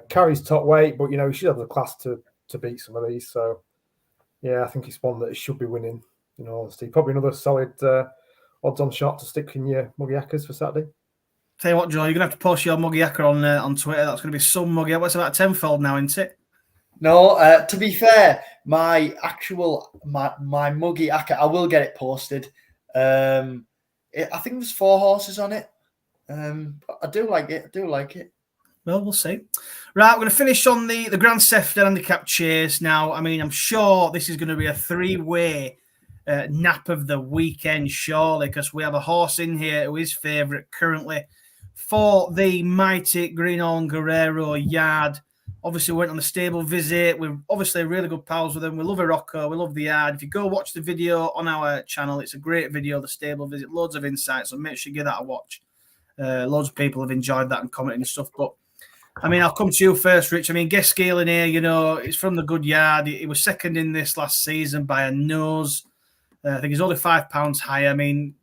carries top weight, but he should have the class to beat some of these. So, yeah, I think it's one that he should be winning. In all honesty, probably another solid odds-on shot to stick in your Muggy Hackers for Saturday. Tell you what, Joe, you're going to have to post your Muggy Hacker on Twitter. That's going to be some Muggy Hacker. What's about tenfold now, isn't it? No, to be fair, my Muggy Hacker, I will get it posted. I think there's 4 horses on it. I do like it. Well, we'll see. Right, we're going to finish on the Grand Sefton Handicap Chase now. I mean, I'm sure this is going to be a 3-way nap of the weekend, surely, because we have a horse in here who is favourite currently for the mighty Greenhorn Guerrero Yard. Obviously, we went on the stable visit. We're obviously really good pals with them. We love Iroko. We love the yard. If you go watch the video on our channel, it's a great video, the stable visit. Loads of insights, so make sure you give that a watch. Loads of people have enjoyed that and commenting and stuff. But, I mean, I'll come to you first, Rich. I mean, Guess Scale in here, he's from the good yard. He was second in this last season by a nose. I think he's only £5 higher. I mean,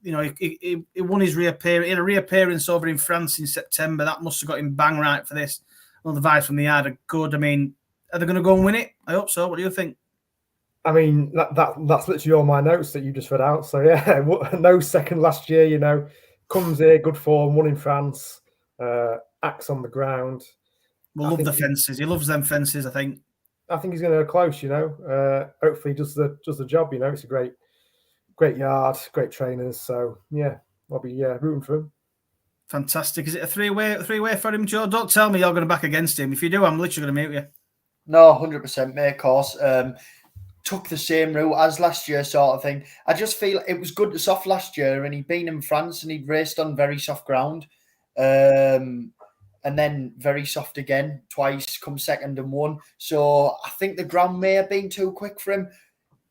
he won his reappearance. He had a reappearance over in France in September. That must have got him bang right for this. Well, the vibes from the yard are good. I mean, are they going to go and win it? I hope so. What do you think? I mean, that's literally all my notes that you just read out. So, yeah, no second last year, comes here, good form, won in France, acts on the ground. We'll love the fences. He loves them fences, I think. I think he's going to go close, Hopefully he does the job, It's a great yard, great trainers. So, yeah, I'll be rooting for him. Fantastic. Is it a three-way for him, Joe? Don't tell me you're going to back against him. If you do, I'm literally going to mute you. No, 100%, mate, of course. Took the same route as last year sort of thing. I just feel it was good soft last year, and he'd been in France and he'd raced on very soft ground. And then very soft again, twice, come second and won. So I think the ground may have been too quick for him.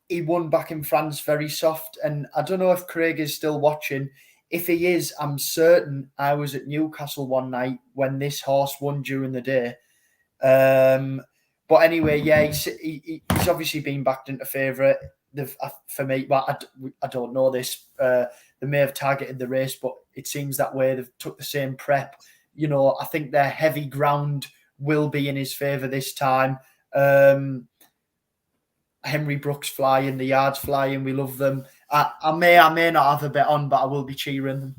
He won back in France very soft. And I don't know if Craig is still watching. If he is, I'm certain I was at Newcastle one night when this horse won during the day. But anyway, yeah, he's obviously been backed into favourite for me. But I don't know this. They may have targeted the race, but it seems that way. They've took the same prep. I think their heavy ground will be in his favour this time. Henry Brooks flying, the yards flying. We love them. I may not have a bet on, but I will be cheering them.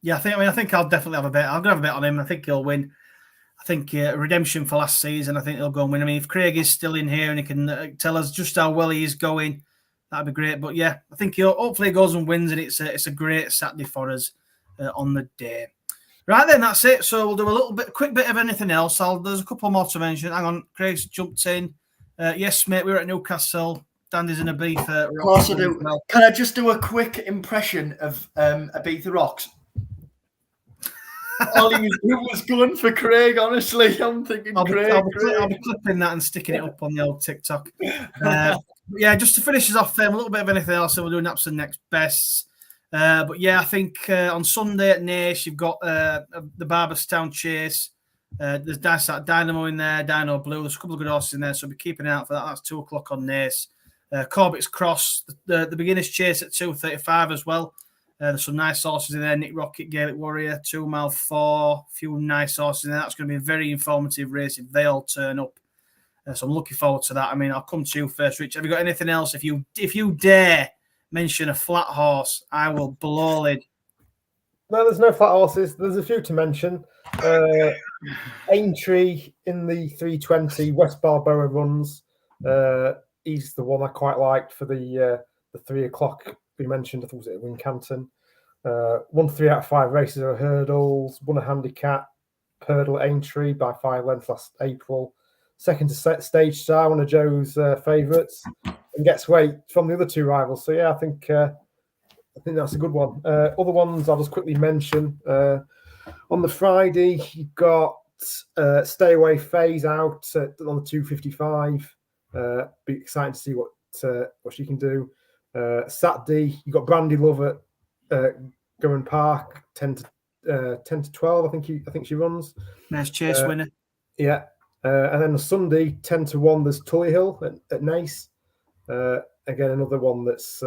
Yeah, I think I'll definitely have a bet. I'm going to have a bet on him. I think he'll win. I think redemption for last season. I think he'll go and win. I mean, if Craig is still in here and he can tell us just how well he is going, that'd be great. But yeah, I think hopefully he goes and wins, and it's a great Saturday for us on the day. Right then, that's it. So we'll do a quick bit of anything else. There's a couple more to mention. Hang on, Craig's jumped in. Yes, mate, we were at Newcastle. Dandy's in Ibiza. Of course I do. Well. Can I just do a quick impression of Ibiza Rocks? Ollie was going for Craig, honestly. I'm thinking Craig. I'll be clipping that and sticking it up on the old TikTok. Yeah, just to finish us off, a little bit of anything else, so we'll do an absolute next bests. But yeah, I think on Sunday at Naas, you've got the Barberstown Chase. There's Dynamo in there, Dino Blue. There's a couple of good horses in there, so be keeping an eye out for that. That's 2:00 on Naas. Corbett's Cross, the beginners chase at 2:35 as well. There's some nice horses in there. Nick Rocket, Gaelic Warrior, 2 Mile 4, a few nice horses in there. That's going to be a very informative race if they all turn up. So I'm looking forward to that. I mean, I'll come to you first, Rich. Have you got anything else? If you dare mention a flat horse, I will blow lid. No, there's no flat horses. There's a few to mention. Aintree in the 320, West Balboa runs. He's the one I quite liked for the 3 o'clock we mentioned. I think it was at Wincanton. Won 3 out of 5 races or hurdles. Won a handicap hurdle at Aintree by 5 lengths last April. Second to Stage Star, one of Joe's favourites, and gets weight from the other 2 rivals. So yeah, I think that's a good one. Other ones I'll just quickly mention. On the Friday, you got Stay Away Phase out on the 255. Be exciting to see what she can do. Saturday, you got Brandy Love at Gowan Park, 10 to 12. I think she runs. Nice chase winner. Yeah. And then on Sunday, 10 to 1, there's Tully Hill at Nace. Again, another one that's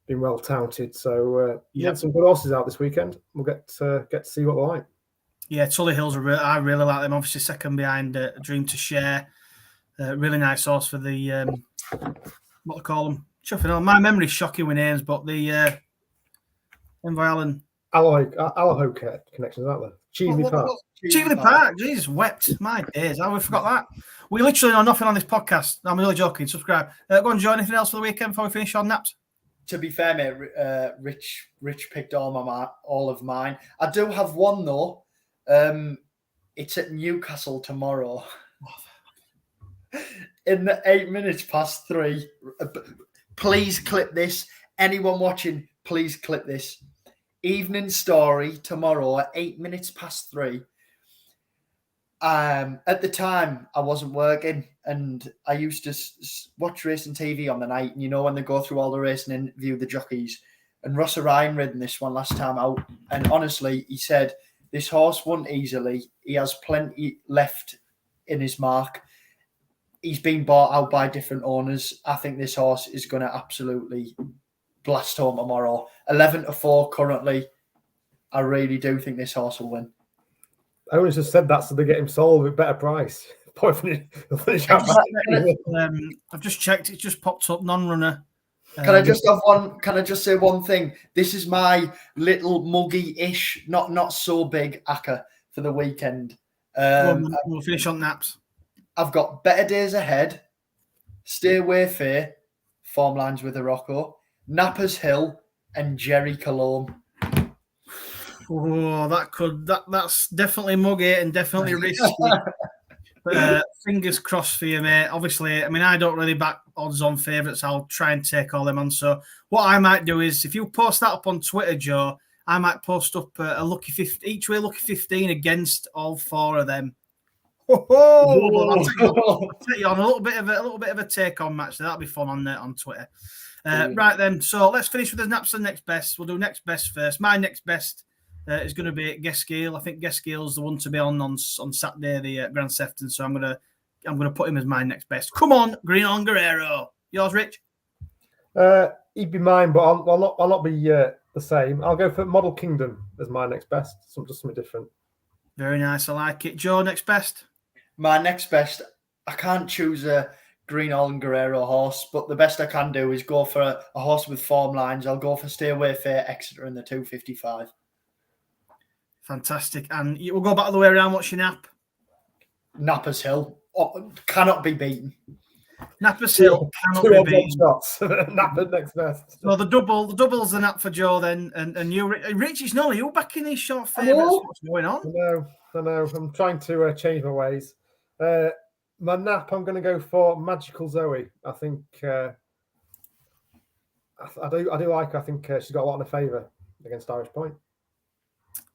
been well touted. So you had some good horses out this weekend. We'll get to see what they're like. Yeah, Tully Hills, I really like them. Obviously, second behind Dream to Share. Really nice horse for the, what do I call them? Chuffing on. My memory's shocking with names, but the Envoy Allen. Allaho connections, aren't there? Cheveley Park. Cheveley Park. Jesus, wept. My days. How we forgot that. We literally know nothing on this podcast. I'm really joking. Subscribe. Go and join. Anything else for the weekend before we finish on naps? To be fair, mate, Rich picked all of mine. I do have one though. It's at Newcastle tomorrow. In the 8 minutes past 3. Please clip this. Anyone watching, please clip this. Evening Story tomorrow at 8 minutes past 3. At the time, I wasn't working, and I used to watch racing TV on the night. And you know when they go through all the racing and interview the jockeys. And Ross Ryan ridden this one last time out, and honestly, he said this horse won easily. He has plenty left in his mark. He's been bought out by different owners. I think this horse is going to absolutely blast home tomorrow. 11 to 4 currently. I really do think this horse will win. I only just said that so they get him sold at a better price. I've just checked. It just popped up. Non-runner. Can I just say one thing? This is my little muggy-ish, not so big acca for the weekend. We'll finish on naps. I've got Better Days Ahead, Stay Away Fair, Form Lines with Rocco, Nappers Hill, and Jerry Cologne. Oh, that's definitely muggy and definitely risky. But fingers crossed for you, mate. Obviously, I mean, I don't really back odds on favourites. I'll try and take all them on. So what I might do is, if you post that up on Twitter, Joe, I might post up a lucky 15, each way lucky 15 against all 4 of them. I'll take you on a little bit of a take on match. That'll be fun on Twitter. Right then, so let's finish with the naps and next best. We'll do next best first. My next best is going to be Gescale. I think Gescale's the one to be on Saturday, the Grand Sefton. So I'm gonna put him as my next best. Come on, Green on Guerrero. Yours, Rich? He'd be mine, but I'll not be the same. I'll go for Model Kingdom as my next best. Something different. Very nice. I like it. Joe, next best? My next best, I can't choose a Green Allen Guerrero horse, but the best I can do is go for a horse with form lines. I'll go for Stay Away Fair Exeter in the 255. Fantastic. And we'll go back the way around. What's your nap? Nappers Hill. Cannot be beaten. Nappers Hill cannot be beaten. Napper next best. So the double's the nap for Joe then, and you, Rich, it's not you backing these short favourites. What's going on? I know. I'm trying to change my ways. My nap, I'm going to go for Magical Zoe. I think I do like her. I think she's got a lot in her favour against Irish Point.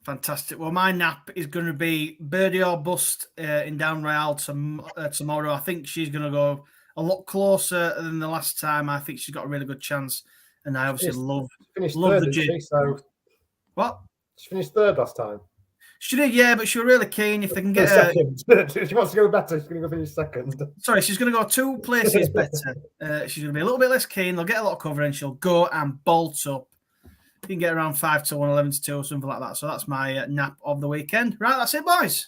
Fantastic. Well, my nap is going to be Birdie or Bust in Down Royale tomorrow. I think she's going to go a lot closer than the last time. I think she's got a really good chance, and I obviously love the gym. What? She finished third last time. She did, yeah, but she was really keen. If they can get her... She wants to go better. She's going to go finish second. Sorry, she's going to go 2 places better. She's going to be a little bit less keen. They'll get a lot of cover, and she'll go and bolt up. You can get around 5-1, 11-2, or something like that. So that's my nap of the weekend. Right, that's it, boys.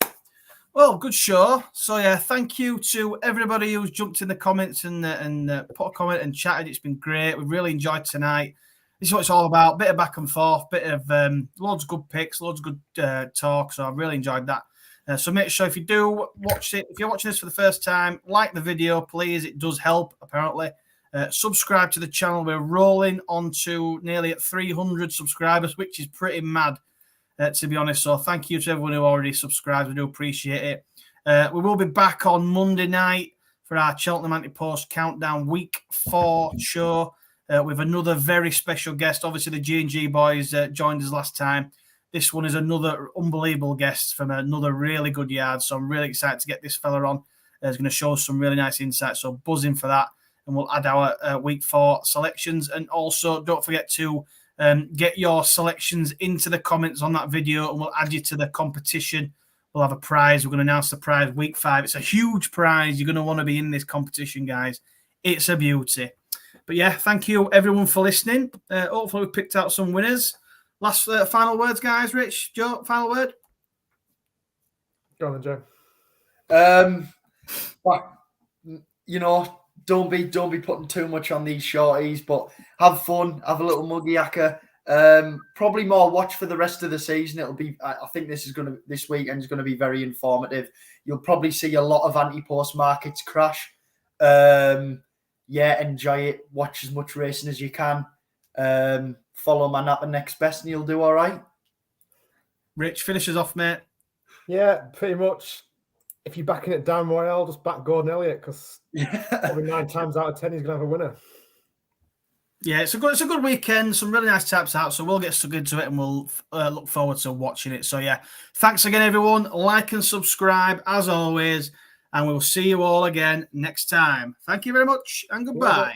Well, good show. So, yeah, thank you to everybody who's jumped in the comments and put a comment and chatted. It's been great. We've really enjoyed tonight. This is what it's all about. Bit of back and forth, bit of loads of good picks, loads of good talk. So I've really enjoyed that. So make sure if you do watch it, if you're watching this for the first time, like the video, please. It does help, apparently. Subscribe to the channel. We're rolling on to nearly at 300 subscribers, which is pretty mad, to be honest. So thank you to everyone who already subscribed. We do appreciate it. We will be back on Monday night for our Cheltenham Anti-Post Countdown Week 4 show with another very special guest. Obviously, the G&G boys joined us last time. This one is another unbelievable guest from another really good yard. So I'm really excited to get this fella on. He's going to show us some really nice insights. So buzzing for that. And we'll add our week 4 selections. And also, don't forget to get your selections into the comments on that video, and we'll add you to the competition. We'll have a prize. We're going to announce the prize week 5. It's a huge prize. You're going to want to be in this competition, guys. It's a beauty. But yeah, thank you everyone for listening. Hopefully we picked out some winners. Last final words, guys. Rich, Joe, final word. Go on then, Joe. But, you know, don't be putting too much on these shorties, but have fun, have a little muggy acca. Probably more watch for the rest of the season. It'll be, I think this weekend is going to be very informative. You'll probably see a lot of anti-post markets crash. Yeah, enjoy it. Watch as much racing as you can. Follow my nap and next best, and you'll do all right. Rich, finish us off, mate. Yeah, pretty much. If you're backing it down Royale, just back Gordon Elliott, because probably 9 times out of 10 he's going to have a winner. Yeah, it's a good weekend. Some really nice taps out, so we'll get stuck into it and we'll look forward to watching it. So yeah, thanks again, everyone. Like and subscribe as always, and we'll see you all again next time. Thank you very much, and goodbye.